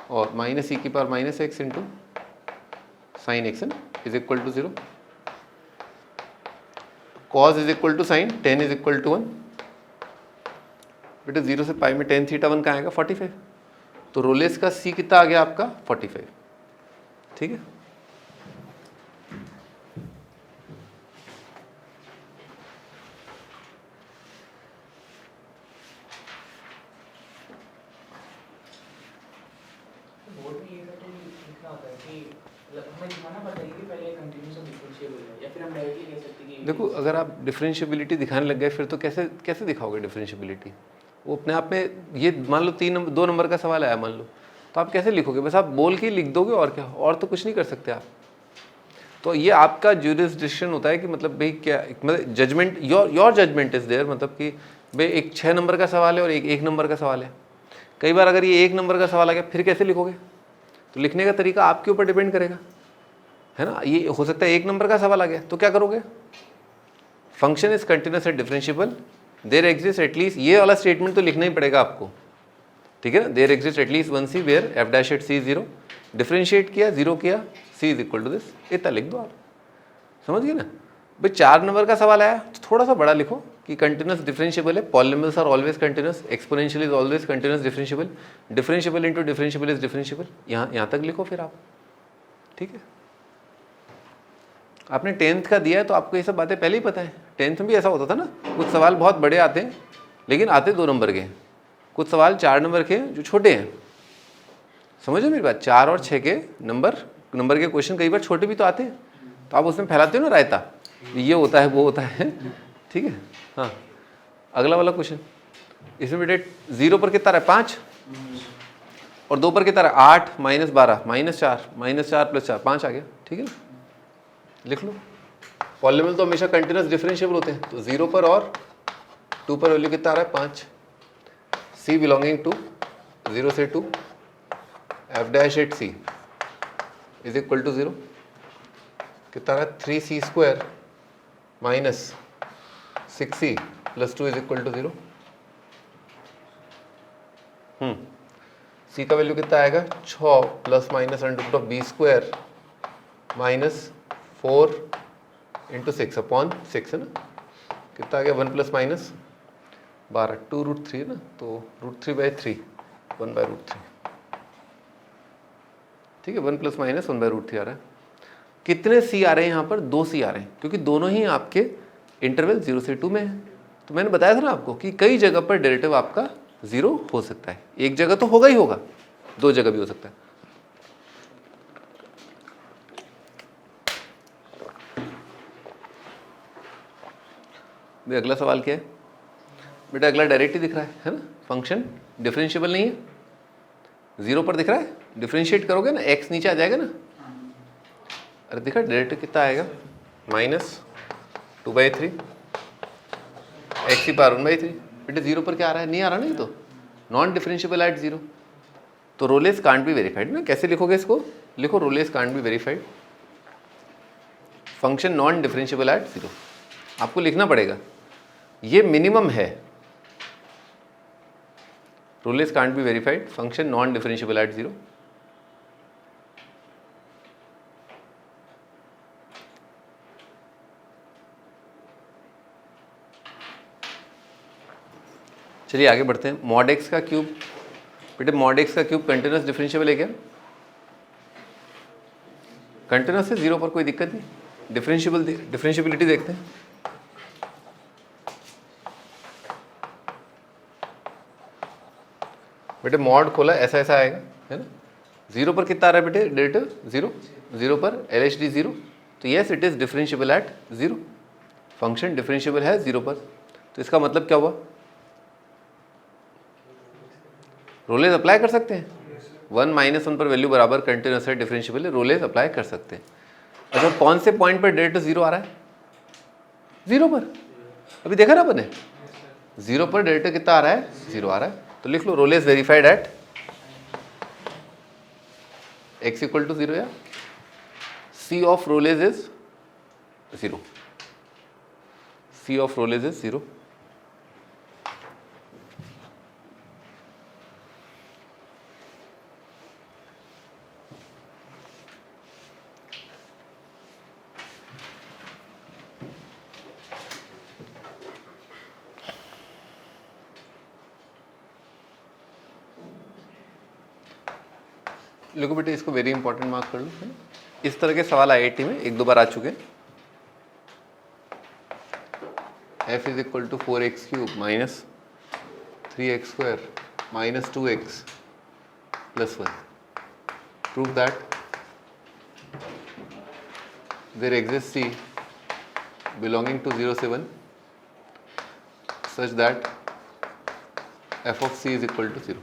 और -e की power -x into sin x is equal to 0। cos is equal to sin, tan is equal to 1। बेटे 0 से पाई में tan थीटा 1 का आएगा 45, तो रोलेस का c कितना आ गया आपका, 45, ठीक है। बोर्ड में ये तो लिखना होता है कि हमें दिखाना पड़ता है कि पहले कंटिन्यूस और डिफरेंशिएबल है, या फिर हम डायरेक्टली कह सकते हैं कि देखो, अगर आप डिफरेंशिएबिलिटी दिखाने लग गए फिर तो कैसे कैसे दिखाओगे डिफरेंशिएबिलिटी, वो अपने आप में, ये मान लो 2 नंबर का सवाल आया मान लो, तो आप कैसे लिखोगे, बस आप बोल के लिख दोगे और क्या, और तो कुछ नहीं कर सकते आप। तो ये आपका ज्यूरिसडिक्शन होता है कि मतलब भाई क्या, मतलब judgment, your judgment is there, मतलब कि भाई एक 6 नंबर का सवाल है और एक 1 नंबर का सवाल है। कई बार अगर ये 1 नंबर का सवाल आ गया फिर कैसे लिखोगे, तो लिखने का तरीका आपके ऊपर डिपेंड करेगा, है ना। ये हो सकता है 1 नंबर का सवाल आ गया तो क्या करोगे, function is continuous and differentiable, there exist at least, ये वाला स्टेटमेंट तो लिखना ही पड़ेगा आपको, ठीक है ना। There exist at least one C where F dash at C 0, differentiate किया 0 किया, C is equal to this, इतना लिख दो आप, समझ गए ना भाई। 4 नंबर का सवाल आया तो थोड़ा सा बड़ा लिखो कि कंटिन्यूस डिफरेंशिएबल है, polynomials are always continuous, exponential is always continuous differentiable, differentiable into differentiable is differentiable, यहाँ तक लिखो फिर आप, ठीक है। आपने 10th का दिया है तो आपको ये सब बातें पहले ही पता है। 10th में भी ऐसा होता था ना, कुछ सवाल बहुत बड़े आते हैं लेकिन आते 2 नंबर के, कुछ सवाल 4 नंबर के जो छोटे हैं, समझो मेरी बात। 4 और 6 के नंबर के क्वेश्चन कई बार छोटे भी तो आते हैं, तो आप उसमें फैलाते हो ना रायता, ये होता है वो होता है, ठीक है। हाँ, अगला वाला क्वेश्चन, इसमें बेटे 0 पर कितना रहा है 5 और 2 पर कितना रहा 8 -12 -4 + 4 5 आ गया, ठीक है ना। लिख लो, पॉलिनोमियल तो हमेशा कंटिन्यूस डिफरेंशिएबल होते हैं, तो 0 पर और 2 पर वैल्यू कितना आ रहा है 5, c बिलोंगिंग टू 0 से 2 f dash at c is equal to 0, कितना आ रहा है 3c² minus 6c + 2 is equal to 0। c का वैल्यू कितना आएगा 6 ± √b² माइनस 4 × 6 अपॉन 6 है ना, कितना आ गया 1 ± -12 2√3 है ना, तो √3/3 1/√3, ठीक है। 1 ± 1/√3 आ रहा है। कितने सी आ रहे हैं यहाँ पर, 2 सी आ रहे हैं, क्योंकि दोनों ही आपके इंटरवल 0 से 2 में है। तो मैंने बताया था ना आपको कि कई जगह पर डेरिवेटिव आपका 0 हो सकता है, एक जगह तो होगा ही होगा, 2 जगह भी हो सकता है। भाई अगला सवाल क्या है बेटा, अगला डायरेक्ट ही दिख रहा है ना, फंक्शन डिफरेंशिएबल नहीं है, 0 पर दिख रहा है, डिफरेंशिएट करोगे ना x नीचे आ जाएगा ना, अरे देखा डायरेक्ट कितना आएगा -2/3 x की पावर 1/3, बेटे 0 पर क्या आ रहा है, नहीं आ रहा नहीं, तो नॉन डिफरेंशिएबल एट 0, तो रोलेस कांट बी वेरीफाइड ना। कैसे लिखोगे इसको, लिखो Rolle's can't be verified, function non differentiable eight 0, आपको लिखना पड़ेगा, ये मिनिमम है। Rolle's can't be verified, function non differentiable eight 0। चलिए आगे बढ़ते हैं। मॉड x का क्यूब, बेटे मॉड x का क्यूब कंटिन्यूस डिफरेंशिएबल है क्या, कंटिन्यूस है, 0 पर कोई दिक्कत नहीं, डिफरेंशिएबिलिटी देखते हैं। बेटे मॉड खोला ऐसा ऐसा आएगा, है ना। 0 पर कितना आ रहा है बेटे डेरिवेटिव 0 पर LHD 0, तो yes it is differentiable eight 0, function differentiable है 0 पर, तो इसका मतलब क्या हुआ, रोलेज अप्लाई कर सकते हैं, 1 - 1 पर वैल्यू बराबर कंटिन्यूस है, डिफरेंशिएबल है, रोलेज अप्लाई कर सकते हैं। अच्छा कौन से पॉइंट पर डेरिवेटिव 0 आ रहा है, 0 पर, अभी देखा ना अपन ने, 0 पर डेरिवेटिव कितना आ रहा है 0 आ रहा है, तो लिख लो Rolle's verified at x equal to 0 या c of Rolle's is 0, c of Rolle's is 0। लिखो बेटे इसको वेरी इंपॉर्टेंट मार्क कर लो, है ना? इस तरह के सवाल IIT में 1-2 बार आ चुके हैं। f is equal to 4x³ minus 3x² minus 2x plus 1, prove that there exist c belonging to 0 से 1 such that f of c is equal to 0।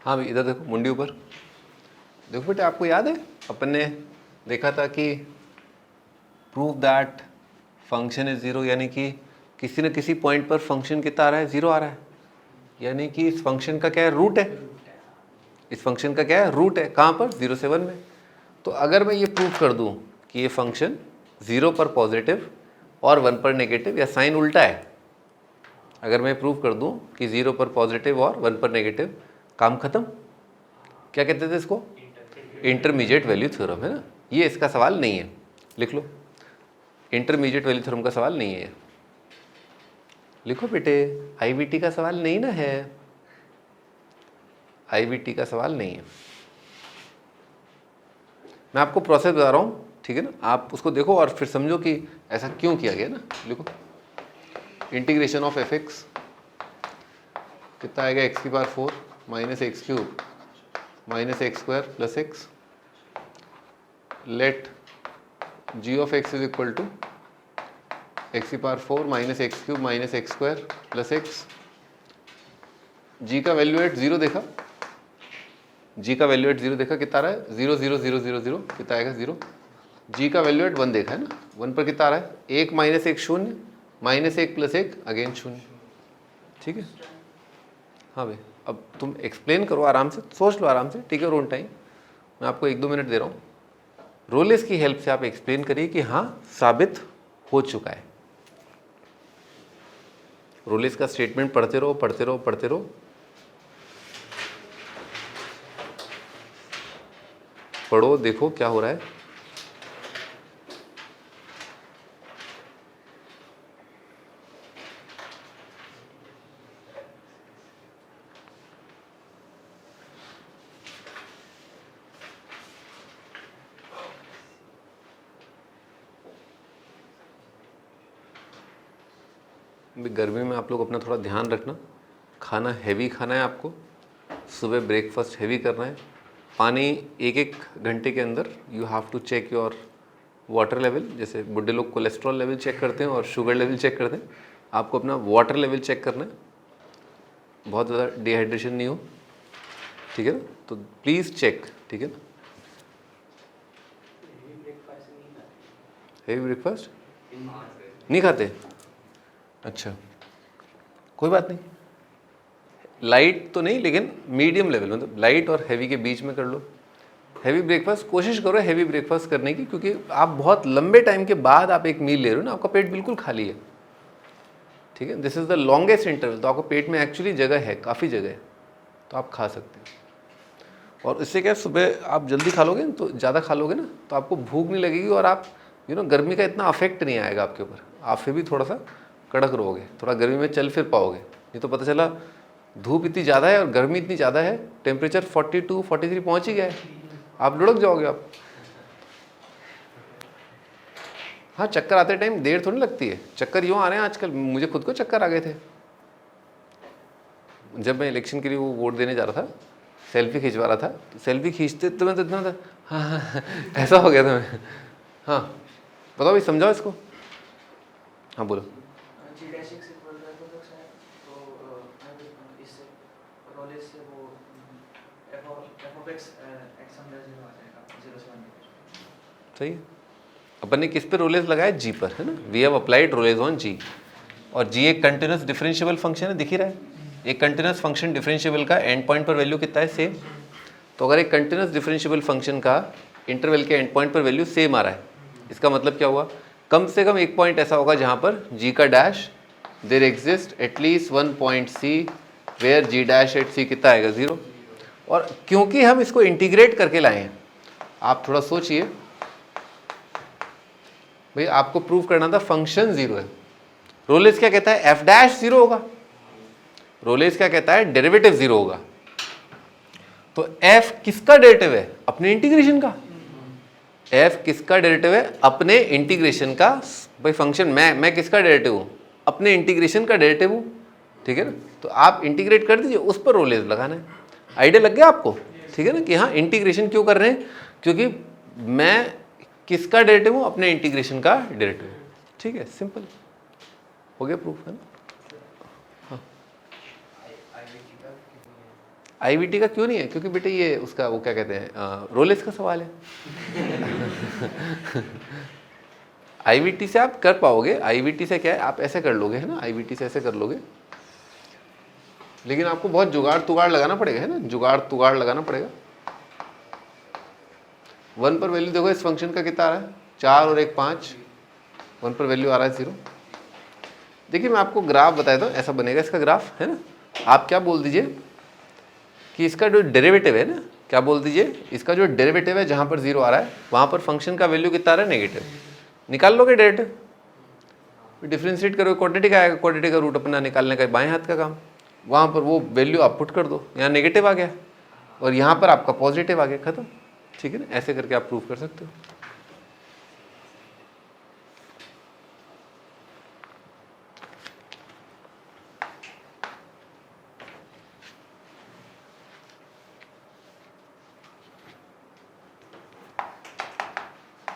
हाँ भाई इधर देखो, मुंडी ऊपर देखो बेटे। आपको याद है अपन ने देखा था कि prove that function is zero, यानी कि किसी न किसी पॉइंट पर फंक्शन कितना आ रहा है, ज़ीरो आ रहा है, यानी कि इस फंक्शन का क्या है, रूट है। इस फंक्शन का क्या है, रूट है। कहाँ पर, 0 से 1 में। तो अगर मैं ये प्रूव कर दूँ कि ये फंक्शन 0 पर पॉजिटिव और 1 पर नेगेटिव, या साइन उल्टा है, अगर मैं प्रूव कर दूँ कि 0 पर पॉजिटिव और 1 पर नेगेटिव, काम खत्म। क्या कहते थे इसको, इंटरमीडिएट वैल्यू थ्योरम, है ना। ये इसका सवाल नहीं है, लिख लो। इंटरमीडिएट वैल्यू थ्योरम का सवाल नहीं है, लिखो बेटे। आईवीटी का सवाल नहीं ना है, आईवीटी का सवाल नहीं है। मैं आपको प्रोसेस बता रहा हूँ, ठीक है ना। आप उसको देखो और फिर समझो कि ऐसा क्यों किया गया ना। लिखो, इंटीग्रेशन ऑफ एफ एक्स कितना आएगा, एक्स की power 4 minus X cube minus X square plus X. Let G of X is equal to X की power 4 minus X cube minus X square plus X. G का value at 0 देखा, जी का value at 0 देखा, कितना आ रहा है, 0 0 0 0 0, कितना आएगा 0। जी का वैल्यू एट 1 देखा है ना, 1 पर कितना आ रहा है, 1 माइनस 1 0 माइनस 1 प्लस 1 अगेन 0, ठीक है। हाँ भाई, अब तुम एक्सप्लेन करो आराम से, सोच लो आराम से, ठीक है। रोन टाइम मैं आपको 1-2 मिनट दे रहा हूँ। रोलेस की हेल्प से आप एक्सप्लेन करिए कि हाँ साबित हो चुका है। रोलेस का स्टेटमेंट पढ़ते रहो पढ़ते रहो पढ़ते रहो, पढ़ो, देखो क्या हो रहा है। गर्मी में आप लोग अपना थोड़ा ध्यान रखना, खाना हैवी खाना है आपको, सुबह ब्रेकफास्ट हैवी करना है। पानी 1-1 घंटे के अंदर you have to check your water level. जैसे बुढ़े लोग कोलेस्ट्रॉल लेवल चेक करते हैं और शुगर लेवल चेक करते हैं, आपको अपना वाटर लेवल चेक करना है, बहुत ज़्यादा डिहाइड्रेशन नहीं हो, ठीक है ना। तो प्लीज़ चेक, ठीक है ना। हैवी ब्रेकफास्ट नहीं खाते, अच्छा कोई बात नहीं। लाइट तो नहीं, लेकिन मीडियम लेवल, मतलब लाइट और हैवी के बीच में कर लो। हैवी ब्रेकफास्ट कोशिश करो हैवी ब्रेकफास्ट करने की, क्योंकि आप बहुत लंबे टाइम के बाद आप एक मील ले रहे हो ना, आपका पेट बिल्कुल खाली है, ठीक है। This is the longest interval, तो आपको पेट में एक्चुअली जगह है, काफ़ी जगह है, तो आप खा सकते हैं। और इससे क्या, सुबह आप जल्दी खा लोगे तो ज़्यादा खा लोगे ना, तो आपको भूख नहीं लगेगी और आप गर्मी का इतना अफेक्ट नहीं आएगा आपके ऊपर। आप फिर भी थोड़ा सा कड़क रहोगे, थोड़ा गर्मी में चल फिर पाओगे। नहीं तो पता चला धूप इतनी ज़्यादा है और गर्मी इतनी ज़्यादा है, टेम्परेचर 42-43 पहुँच ही गया है, आप लुढ़क जाओगे आप। हाँ, चक्कर आते टाइम देर थोड़ी लगती है, चक्कर यूँ आ रहे हैं आजकल, मुझे खुद को चक्कर आ गए थे जब मैं इलेक्शन के लिए वो वोट देने जा रहा था, सेल्फी खिंचवा रहा था। तो सेल्फी खींचते तो मैं तो इतना था, हाँ ऐसा हो गया था मैं। हाँ बताओ भाई, समझाओ इसको। हाँ बोलो। सही है, अपन ने किस पे रोलेस लगाया, जी पर, है ना। We have applied Rolle's on G. और जी एक कंटिन्यूस डिफरेंशिएबल फंक्शन है, दिख ही रहा है। एक कंटिन्यूस फंक्शन डिफरेंशिएबल का एंड पॉइंट पर वैल्यू कितना है, सेम। तो अगर एक कंटिन्यूस डिफरेंशिएबल फंक्शन का इंटरवल के एंड पॉइंट पर वैल्यू सेम आ रहा है, इसका मतलब क्या हुआ, कम से कम एक पॉइंट ऐसा होगा जहाँ पर जी का dash, there exist at least one point C where G dash at C कितना आएगा, 0। और क्योंकि हम इसको इंटीग्रेट करके लाए हैं, आप थोड़ा सोचिए भाई, आपको प्रूव करना था फंक्शन 0 है। रोलेस क्या कहता है, एफ डैश 0 होगा। रोलेस क्या कहता है, डेरिवेटिव 0 होगा। तो एफ किसका डेरिवेटिव है, अपने इंटीग्रेशन का। एफ किसका डेरिवेटिव है, अपने इंटीग्रेशन का। भाई फंक्शन मैं किसका डेरिवेटिव हूँ, अपने इंटीग्रेशन का डेरिवेटिव हूँ, ठीक है ना। तो आप इंटीग्रेट कर दीजिए, उस पर रोलेस लगाना है। आइडिया लग गया आपको, ठीक है ना, कि हाँ इंटीग्रेशन क्यों कर रहे हैं, क्योंकि मैं किसका डेरिवेटिव हूँ, अपने इंटीग्रेशन का डेरिवेटिव, ठीक है। सिंपल हो गया प्रूफ, है ना। हाँ IVT का क्यों नहीं है? क्योंकि बेटे ये उसका वो क्या कहते हैं रोलेस का सवाल है। IVT से आप कर पाओगे, IVT से क्या है आप ऐसे कर लोगे, है ना, IVT से ऐसे कर लोगे, लेकिन आपको बहुत जुगाड़ तुगाड़ लगाना पड़ेगा, है ना, जुगाड़ तुगाड़ लगाना पड़ेगा। 1 पर वैल्यू देखो इस फंक्शन का कितना आ रहा है, 4 और 1 5, 1 पर वैल्यू आ रहा है 0। देखिए मैं आपको ग्राफ बताया था, ऐसा बनेगा इसका ग्राफ, है ना। आप क्या बोल दीजिए कि इसका जो डेरिवेटिव है ना, क्या बोल दीजिए, इसका जो डेरिवेटिव है जहाँ पर 0 आ रहा है वहाँ पर फंक्शन का वैल्यू कितना आ रहा है, नेगेटिव। निकाल लोगे डेरिवेटिव, डिफ्रेंशिएट करोगे, क्वाड्रेटिक आएगा, क्वाड्रेटिक का रूट अपना निकालने का बाएं हाथ का काम, वहाँ पर वो वैल्यू आप पुट कर दो, यहाँ नेगेटिव आ गया और यहाँ पर आपका पॉजिटिव आ गया, खत्म। ठीक है ना, ऐसे करके आप प्रूव कर सकते हो।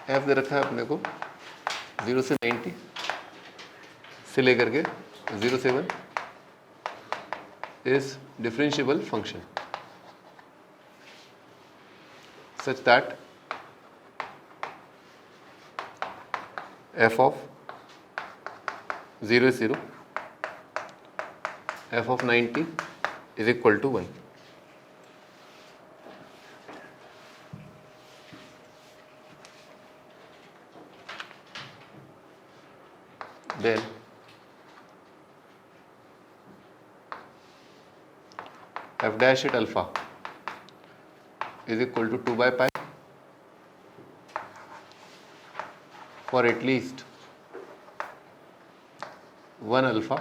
एफ दे रखा है अपने को 0 से 90 से लेकर के 0 से 1 is differentiable function such that f of 0 is 0, f of 90 is equal to 1. Then f dash at alpha is equal to 2 by pi for at least 1 alpha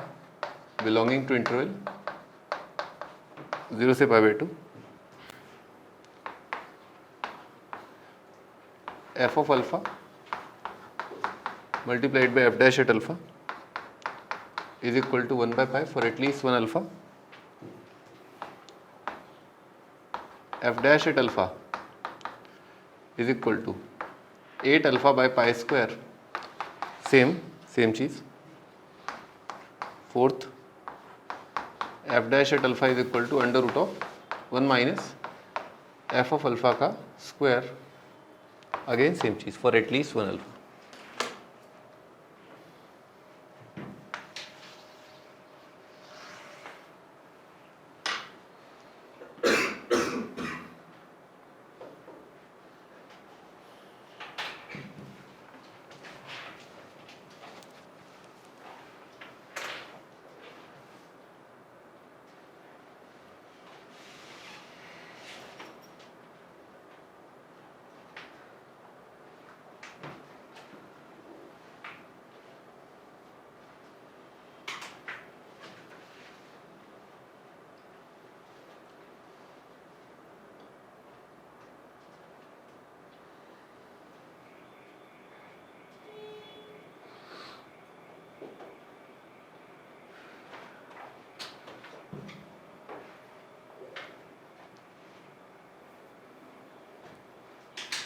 belonging to interval 0 से pi by 2, f of alpha multiplied by f dash at alpha is equal to 1 by pi for at least 1 alpha, f dash at alpha is equal to 8 alpha by pi square, same चीज। Fourth, f dash at alpha is equal to under root of 1 minus f of alpha का square, again same चीज, for at least 1 alpha.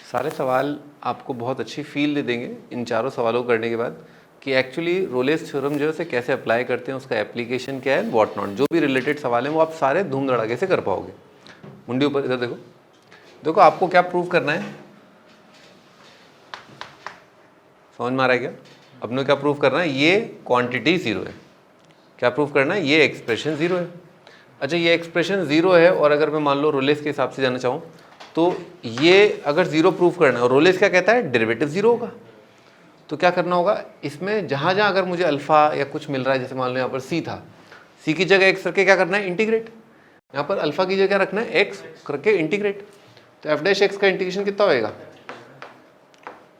सारे सवाल आपको बहुत अच्छी feel दे देंगे इन चारों सवालों को करने के बाद कि एक्चुअली रोलेस थ्योरम जो है उसे कैसे अप्लाई करते हैं, उसका एप्लीकेशन क्या है, व्हाट नॉट, जो भी रिलेटेड सवाल हैं वो आप सारे धूम धड़ाके से कर पाओगे। मुंडी ऊपर, इधर देखो, देखो आपको क्या प्रूव करना है, समझ में आ रहा है क्या? अपने क्या प्रूव करना है, ये क्वांटिटी 0 है, क्या प्रूव करना है, ये एक्सप्रेशन 0 है। अच्छा ये एक्सप्रेशन 0 है और अगर मैं मान लो रोलेस के हिसाब से जाना चाहूँ तो ये अगर 0 प्रूफ करना है और रोलेस क्या कहता है, डेरिवेटिव 0 होगा, तो क्या करना होगा, इसमें जहाँ जहाँ अगर मुझे अल्फ़ा या कुछ मिल रहा है, जैसे मान लो यहाँ पर c था, c की जगह x करके क्या करना है, इंटीग्रेट, यहाँ पर अल्फ़ा की जगह क्या रखना है, x करके इंटीग्रेट, तो f डैश x का इंटीग्रेशन कितना होएगा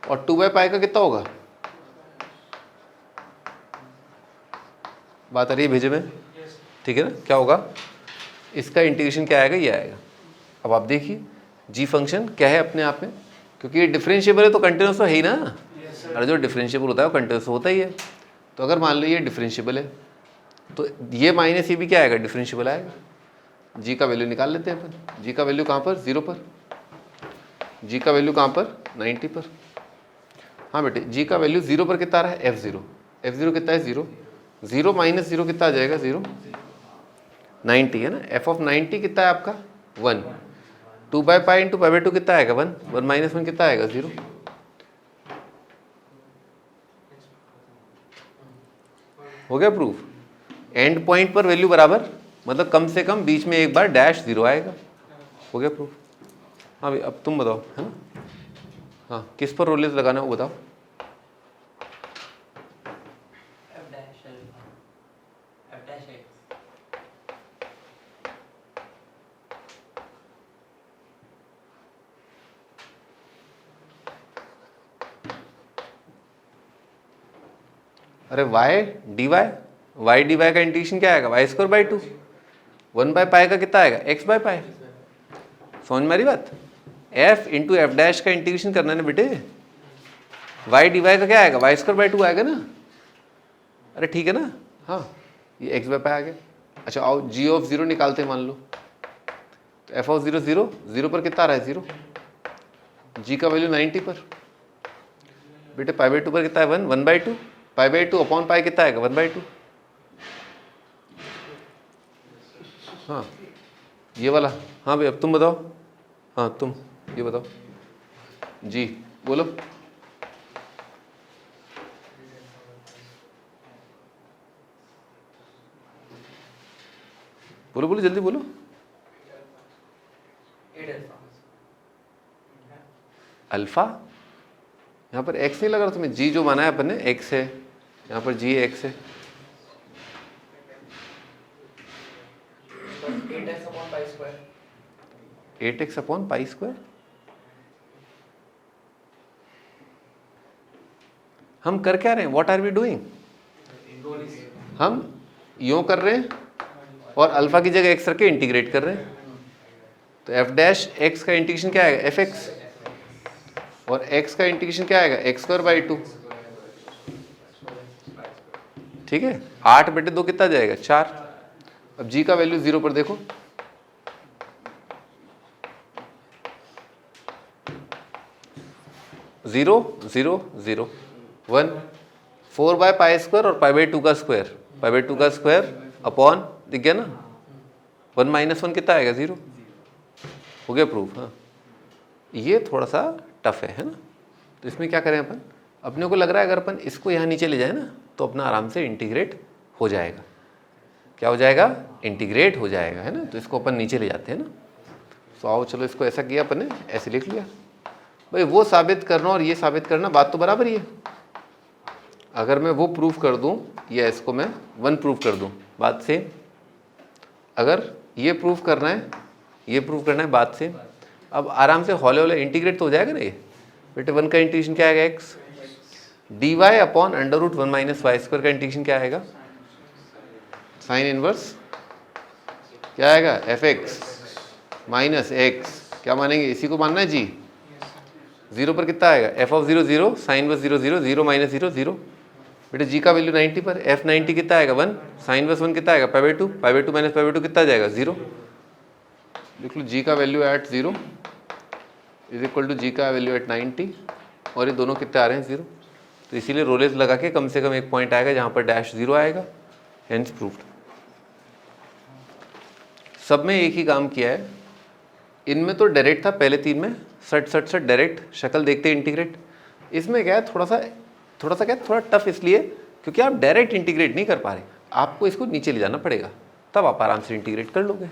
और 2 बाई पाई का कितना होगा, बात आ रही है भेजे में, ठीक है ना, क्या होगा, इसका इंटीग्रेशन क्या आएगा, ये आएगा। अब आप देखिए जी फंक्शन क्या है अपने आप में, क्योंकि ये डिफरेंशिएबल है तो कंटिन्यूस तो है ही ना, और जो डिफरेंशिएबल होता है वो कंटिन्यूस होता ही है। तो अगर मान लो ये डिफरेंशिएबल है तो ये माइनस ये भी क्या आएगा, डिफरेंशिएबल आएगा। जी का वैल्यू निकाल लेते हैं अपन, जी का वैल्यू कहाँ पर, 0 पर, जी का वैल्यू कहाँ पर, 90 पर। हाँ बेटे जी का वैल्यू 0 पर कितना आ रहा है, f0 कितना है, 0 0 माइनस 0 कितना आ जाएगा, 0। 90 है ना, एफ ऑफ 90 कितना है आपका 1, 2 by pi into pi by two कितना आएगा 1, 1 माइनस 1 कितना आएगा 0। हो गया प्रूफ। एंड पॉइंट पर वैल्यू बराबर, मतलब कम से कम बीच में एक बार डैश 0 आएगा। हो गया प्रूफ। हाँ भाई अब तुम बताओ, है ना। हाँ किस पर रोलेस लगाना है वो बताओ। अरे वाई डी वाई का इंटीग्रेशन क्या आएगा Y square by 2, 1 by pi का कितना आएगा एक्स बाई पाई। समझ में आ रही बात। एफ इंटू एफ डैश का इंटीग्रेशन करना है ना बेटे, वाई डी वाई का क्या आएगा वाई स्क्वायर बाई 2 आएगा ना। अरे ठीक है ना। हाँ ये एक्स बाई पाई आ गया। अच्छा आओ जी ऑफ 0 निकालते हैं मान लो, तो एफ ऑफ 0 0, 0 पर कितना आ रहा है 0, जी का वैल्यू 90 पर, बेटे पाई बाई 2 पर कितना है 1, 1 by 2, pi by 2 upon pi कितना आएगा 1 बाई 2। हाँ ये वाला। हाँ भाई अब तुम बताओ। हाँ तुम ये बताओ जी, बोलो बोलो बोलो जल्दी बोलो। अल्फा, यहाँ पर एक्स नहीं लग रहा तुम्हें, जी जो माना है अपन ने एक्स है, यहाँ पर जी एक्स है। 8x upon pi square. हम कर क्या रहे हैं, व्हाट आर वी डूइंग, हम यूं कर रहे हैं और अल्फा की जगह एक्स रख के इंटीग्रेट कर रहे हैं। तो एफ डैश एक्स का इंटीग्रेशन क्या आएगा एफ एक्स, और एक्स का इंटीग्रेशन क्या आएगा एक्स स्क्वायर बाई 2। ठीक है 8 बटे 2 कितना जाएगा 4। अब जी का वैल्यू 0 पर देखो, zero zero zero 1, 4 by pi square और पाई बाई 2 का स्क्वायर, पाई बाई 2 का स्क्वायर अपॉन, दिख गया ना, 1 माइनस 1 कितना आएगा 0। हो गया प्रूफ। हाँ ये थोड़ा सा टफ है ना। तो इसमें क्या करें अपन, अपने को लग रहा है अगर अपन इसको यहाँ नीचे ले जाए ना तो अपना आराम से इंटीग्रेट हो जाएगा। क्या हो जाएगा इंटीग्रेट हो जाएगा, है ना। तो इसको अपन नीचे ले जाते हैं ना। तो आओ चलो इसको ऐसा किया अपन ने, ऐसे लिख लिया। भाई वो साबित करना और ये साबित करना बात तो बराबर ही है। अगर मैं वो प्रूफ कर दूं या इसको मैं 1 प्रूफ कर दूं, बात सेम। अगर ये प्रूफ करना है, ये प्रूफ करना है, बात सेम। अब आराम से हौले हौले इंटीग्रेट तो हो जाएगा ना ये। बेटे 1 का इंटीग्रेशन क्या आएगा X, D Y upon under root 1 minus Y square का इंटीग्रेशन क्या आएगा साइन इनवर्स क्या आएगा एफ एक्स माइनस एक्स। क्या मानेंगे, इसी को मानना है जी। 0 पर कितना आएगा F of 0 0, sine verse 0 0, 0 minus 0 0। बेटे जी का वैल्यू 90 पर, एफ 90 कितना आएगा 1, साइन वर्स 1 कितना आएगा pi by 2, pi by 2 minus pi by 2 कितना आ जाएगा 0। देख लो जी का value at 0 is equal to G का वैल्यू एट 90, और ये दोनों कितने आ रहे हैं 0। तो इसीलिए रोलेस लगा के कम से कम एक पॉइंट आएगा जहाँ पर डैश 0 आएगा, हेंस प्रूव्ड। सब में एक ही काम किया है। इनमें तो डायरेक्ट था, पहले 3 में सट सट सट डायरेक्ट शक्ल देखते इंटीग्रेट। इसमें क्या है थोड़ा सा क्या है, थोड़ा टफ इसलिए क्योंकि आप डायरेक्ट इंटीग्रेट नहीं कर पा रहे, आपको इसको नीचे ले जाना पड़ेगा, तब आप आराम से इंटीग्रेट कर लोगे।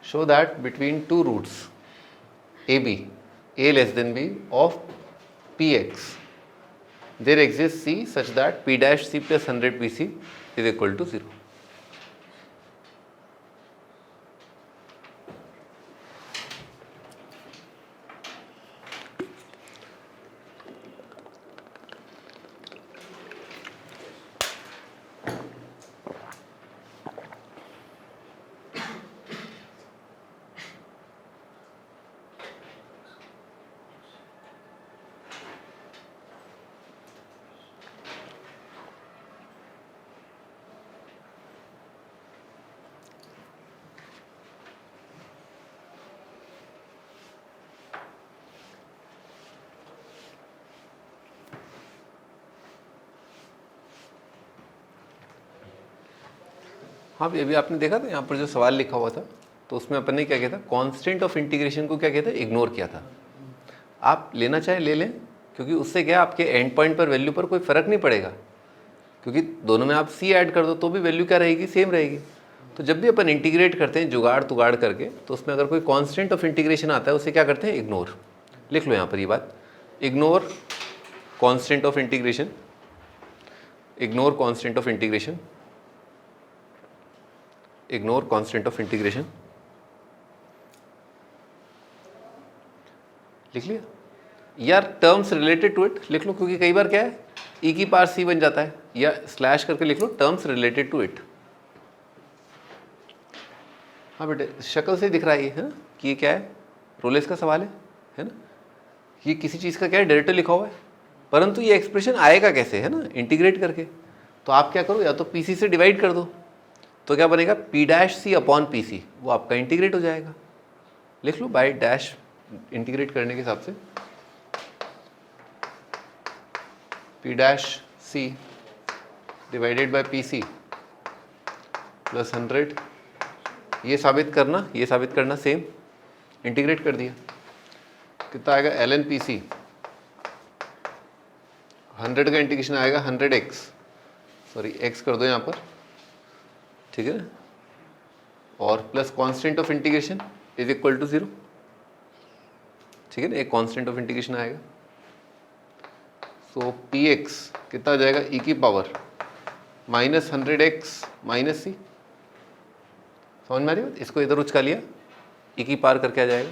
show that between two roots AB, A less than B of Px, there exists C such that P dash C plus 100 PC is equal to 0. हाँ अभी आपने देखा था यहाँ पर जो सवाल लिखा हुआ था, तो उसमें अपन ने क्या किया था, कांस्टेंट ऑफ इंटीग्रेशन को क्या किया था, इग्नोर किया था। आप लेना चाहे ले लें, क्योंकि उससे क्या आपके एंड पॉइंट पर वैल्यू पर कोई फ़र्क नहीं पड़ेगा, क्योंकि दोनों में आप सी ऐड कर दो तो भी वैल्यू क्या रहेगी, सेम रहेगी। तो जब भी अपन इंटीग्रेट करते हैं जुगाड़ तुगाड़ करके, तो उसमें अगर कोई कांस्टेंट ऑफ इंटीग्रेशन आता है उसे क्या करते हैं, इग्नोर। लिख लो यहाँ पर ये बात, ignore constant of integration, ignore constant of integration, ignore constant of integration. लिख लिया यार, टर्म्स रिलेटेड टू इट लिख लो, क्योंकि कई बार क्या है ई की पावर सी बन जाता है, या स्लैश करके लिख लो टर्म्स रिलेटेड टू इट। हाँ बेटे शक्ल से दिख रहा है ये, है कि ये क्या है, रोलेस का सवाल है ना, ये किसी चीज़ का क्या है, डायरेक्टर लिखा हुआ है, परंतु ये एक्सप्रेशन आएगा कैसे, है ना, इंटीग्रेट करके। तो आप क्या करो, या तो पीसी से डिवाइड कर दो, तो क्या बनेगा, पी डैश सी अपॉन पी सी, वो आपका इंटीग्रेट हो जाएगा। लिख लो बाय डैश इंटीग्रेट करने के हिसाब से, P dash C divided by P C plus 100, ये साबित करना, ये साबित करना, सेम इंटीग्रेट कर दिया, कितना आएगा, एल एन पी सी, 100 का इंटीग्रेशन आएगा 100x, सॉरी x कर दो यहाँ पर, ठीक है ना, और plus constant of integration is equal to 0, ठीक है ना, एक कांस्टेंट ऑफ इंटीग्रेशन आएगा। सो px कितना हो जाएगा, e की पावर माइनस 100x माइनस सी, समझ में आ रही है, इसको इधर उचका लिया, e की पावर करके आ जाएगा।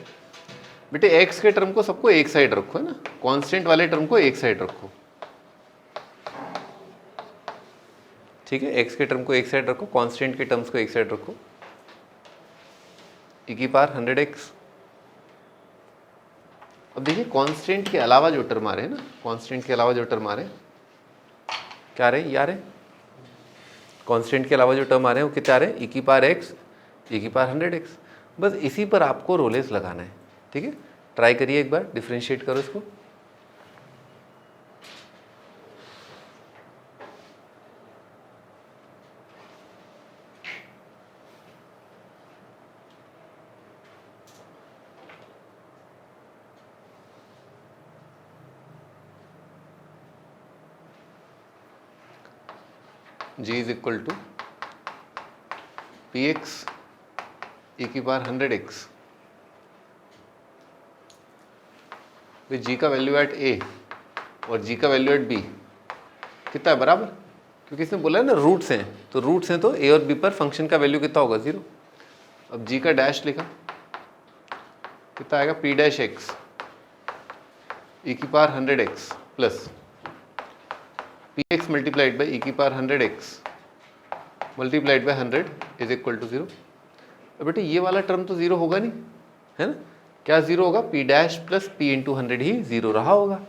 बेटे x के टर्म को सबको एक साइड रखो, है ना, कांस्टेंट वाले टर्म को एक साइड रखो, ठीक है, x के टर्म को एक साइड रखो, कांस्टेंट के टर्म्स को एक साइड रखो, e की पावर 100x। अब देखिए कांस्टेंट के अलावा जो टर्म आ रहे हैं ना, कांस्टेंट के अलावा जो टर्म आ रहे हैं क्या आ रहे हैं, ये आ रहे हैं, कांस्टेंट के अलावा जो टर्म आ रहे हैं वो कितने आ रहे हैं, e की पावर x, e की पावर 100x। बस इसी पर आपको रोलेस लगाना है, ठीक है, ट्राई करिए एक बार, डिफ्रेंशिएट करो इसको। g is equal to P x ई की पावर 100x, जी का वैल्यू एट a और g का वैल्यू एट b कितना है, बराबर, क्योंकि इसने बोला है ना रूट्स हैं, तो रूट्स हैं तो a और b पर फंक्शन का वैल्यू कितना होगा, 0। अब g का डैश लिखा, कितना आएगा, p डैश x ई की power 100x plus px multiplied by E की power 100x multiplied by 100 is equal to 0। अब बेटे ये वाला टर्म तो 0 होगा नहीं, है ना, क्या 0 होगा, p dash plus p into 100 ही 0 रहा होगा।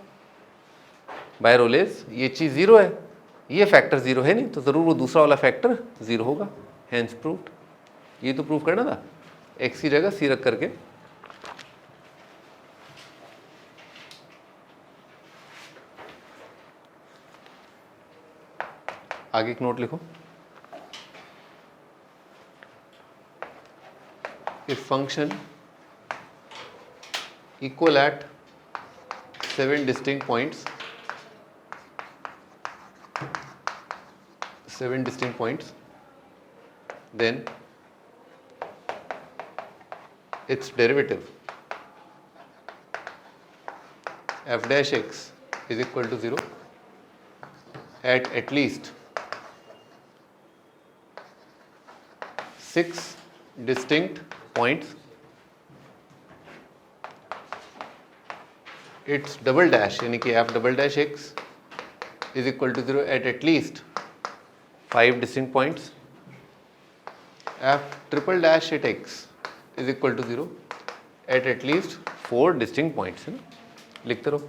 बाय रोलेस ये चीज़ 0 है, ये फैक्टर 0 है नहीं, तो ज़रूर वो दूसरा वाला फैक्टर 0 होगा, हैंस प्रूव्ड। ये तो प्रूव करना था, x की जगह c रख करके। आगे एक नोट लिखो, if function equal at 7 distinct points, 7 distinct points, then its derivative f dash x is equal to 0 at least 6 distinct points. Its double dash यानी कि f double dash x is equal to 0 at least 5 distinct points. F triple dash at x is equal to 0 at least 4 distinct points. है ना, लिखते रहो.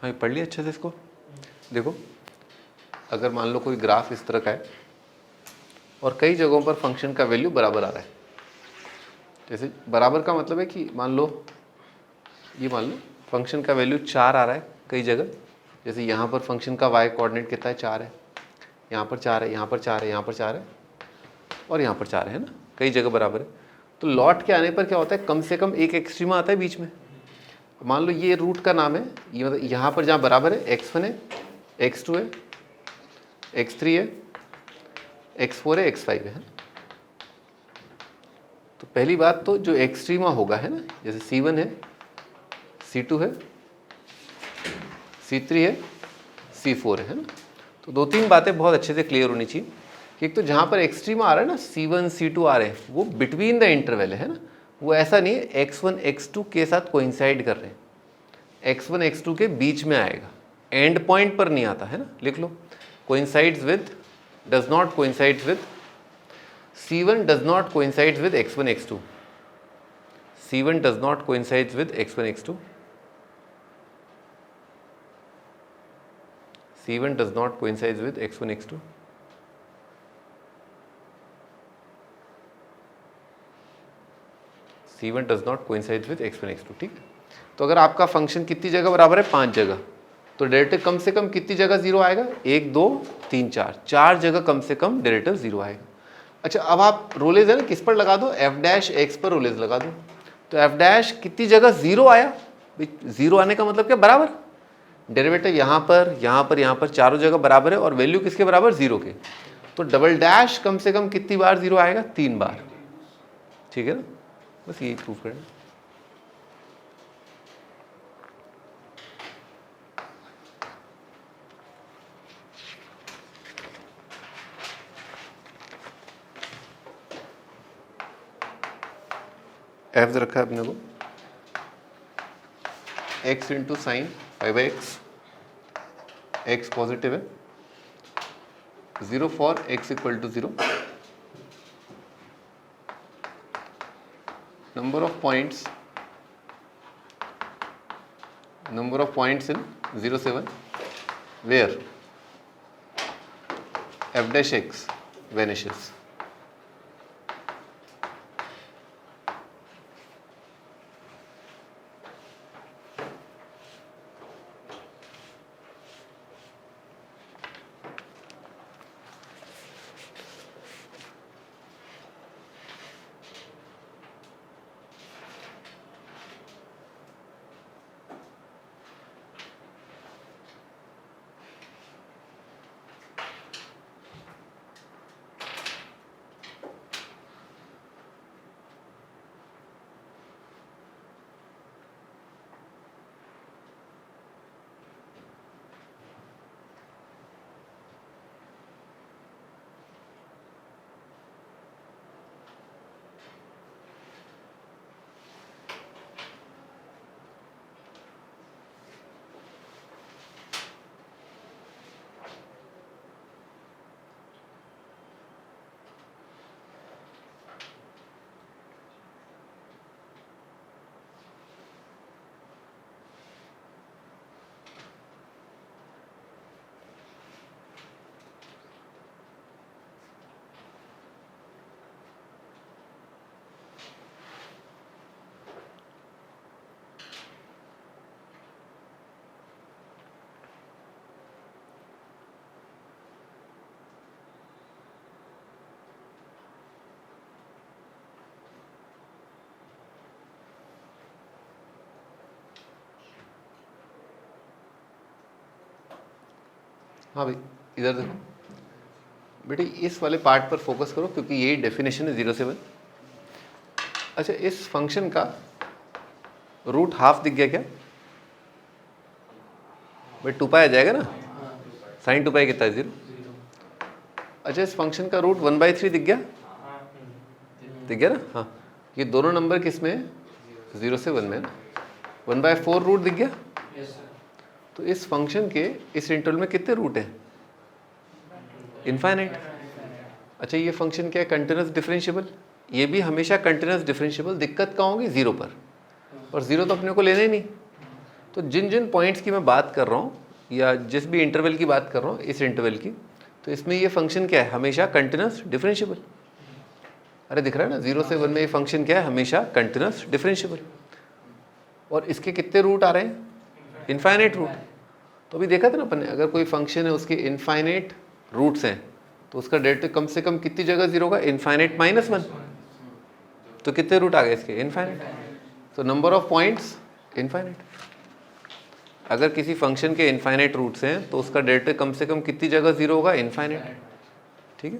हाँ, ये पढ़ लिया अच्छे से इसको. देखो, अगर मान लो कोई ग्राफ इस तरह का है और कई जगहों पर फंक्शन का वैल्यू बराबर आ रहा है. जैसे बराबर का मतलब है कि मान लो फंक्शन का वैल्यू 4 आ रहा है कई जगह. जैसे यहाँ पर फंक्शन का y कोऑर्डिनेट कितना है, 4 है. यहाँ पर 4 है, यहाँ पर 4 है, यहाँ पर 4 है और यहाँ पर 4 है ना, कई जगह बराबर है. तो लौट के आने पर क्या होता है, कम से कम एक एक्सट्रीमा आता है बीच में. मान लो ये रूट का नाम है, ये मतलब यहाँ पर जहाँ बराबर है x1 है, x2 है, x3 है, x4 है, x5 है. तो पहली बात तो जो एक्सट्रीमा होगा है ना, जैसे C1 है, C2 है, C3 है, C4 है ना. तो 2-3 बातें बहुत अच्छे से क्लियर होनी चाहिए कि एक तो जहाँ पर एक्सट्रीमा आ रहा है ना, C1 C2 आ रहे हैं, वो बिटवीन द इंटरवल है ना. वो ऐसा नहीं है x1 x2 के साथ कोइंसाइड कर रहे हैं. x1 x2 के बीच में आएगा, एंड पॉइंट पर नहीं आता है ना. लिख लो, coincides with, does not coincides with, C1 does not coincides with x1 x2, C1 does not coincides with x1 x2, C1 does not coincides with x1 x2, C1 does not coincide with x1 x2. ठीक. तो अगर आपका function कितनी जगह बराबर है, 5 जगह, तो डेरिवेटिव कम से कम कितनी जगह 0 आएगा, 1 2 3 4 जगह कम से कम डेरिवेटिव 0 आएगा. अच्छा, अब आप रोलेज है ना, किस पर लगा दो, f डैश x पर रोलेज लगा दो. तो f डैश कितनी जगह 0 आया, 0 आने का मतलब क्या, बराबर. डेरिवेटिव यहाँ पर, यहाँ पर, यहाँ पर, चारों जगह बराबर है और वैल्यू किसके बराबर, 0 के. तो डबल डैश कम से कम कितनी बार 0 आएगा, 3 बार. ठीक है ना, बस यही प्रूफ करना. एफ रखा है अपने को, x into sine 5x, x positive है, 0 for x equal to 0. number of points in 07 where f dash x vanishes. हाँ भाई इधर देखो बेटे, इस वाले पार्ट पर फोकस करो क्योंकि यही डेफिनेशन है 0 से 1। अच्छा, इस फंक्शन का रूट हाफ दिख गया क्या भाई? 2 पाई आ जाएगा ना, साइन 2 पाई कितना है 0। अच्छा, इस फंक्शन का रूट 1/3 दिख गया, दिख गया ना? हाँ, ये दोनों नंबर किस में है? 0 से 1 में है ना। 1/4 रूट दिख गया। तो इस फंक्शन के इस इंटरवल में कितने रूट हैं? इनफाइनाइट। अच्छा, ये फंक्शन क्या है? Continuous differentiable. ये भी हमेशा कंटिन्यूस डिफरेंशिएबल। दिक्कत कहाँ होगी? 0 पर, और 0 तो अपने को लेना ही नहीं। तो जिन जिन पॉइंट्स की मैं बात कर रहा हूँ या जिस भी इंटरवल की बात कर रहा हूँ, इस इंटरवल की, तो इसमें ये फंक्शन क्या है? हमेशा कंटिन्यूस डिफरेंशिएबल। अरे दिख रहा है ना, 0 से 1 में ये फंक्शन क्या है? हमेशा कंटिन्यूस डिफरेंशिएबल। और इसके कितने रूट आ रहे हैं? Infinite root. तो अभी देखा था ना अपन ने, अगर कोई फंक्शन है उसके इनफाइनाइट रूट्स हैं तो उसका डेरिवेटिव कम से कम कितनी जगह 0 होगा? इनफाइनाइट -1। तो कितने रूट आ गए इसके? इनफाइनाइट। तो नंबर ऑफ पॉइंट्स इनफाइनाइट। अगर किसी फंक्शन के इनफाइनाइट रूट्स हैं तो उसका डेरिवेटिव कम से कम कितनी जगह 0 होगा? इनफाइनाइट। ठीक है।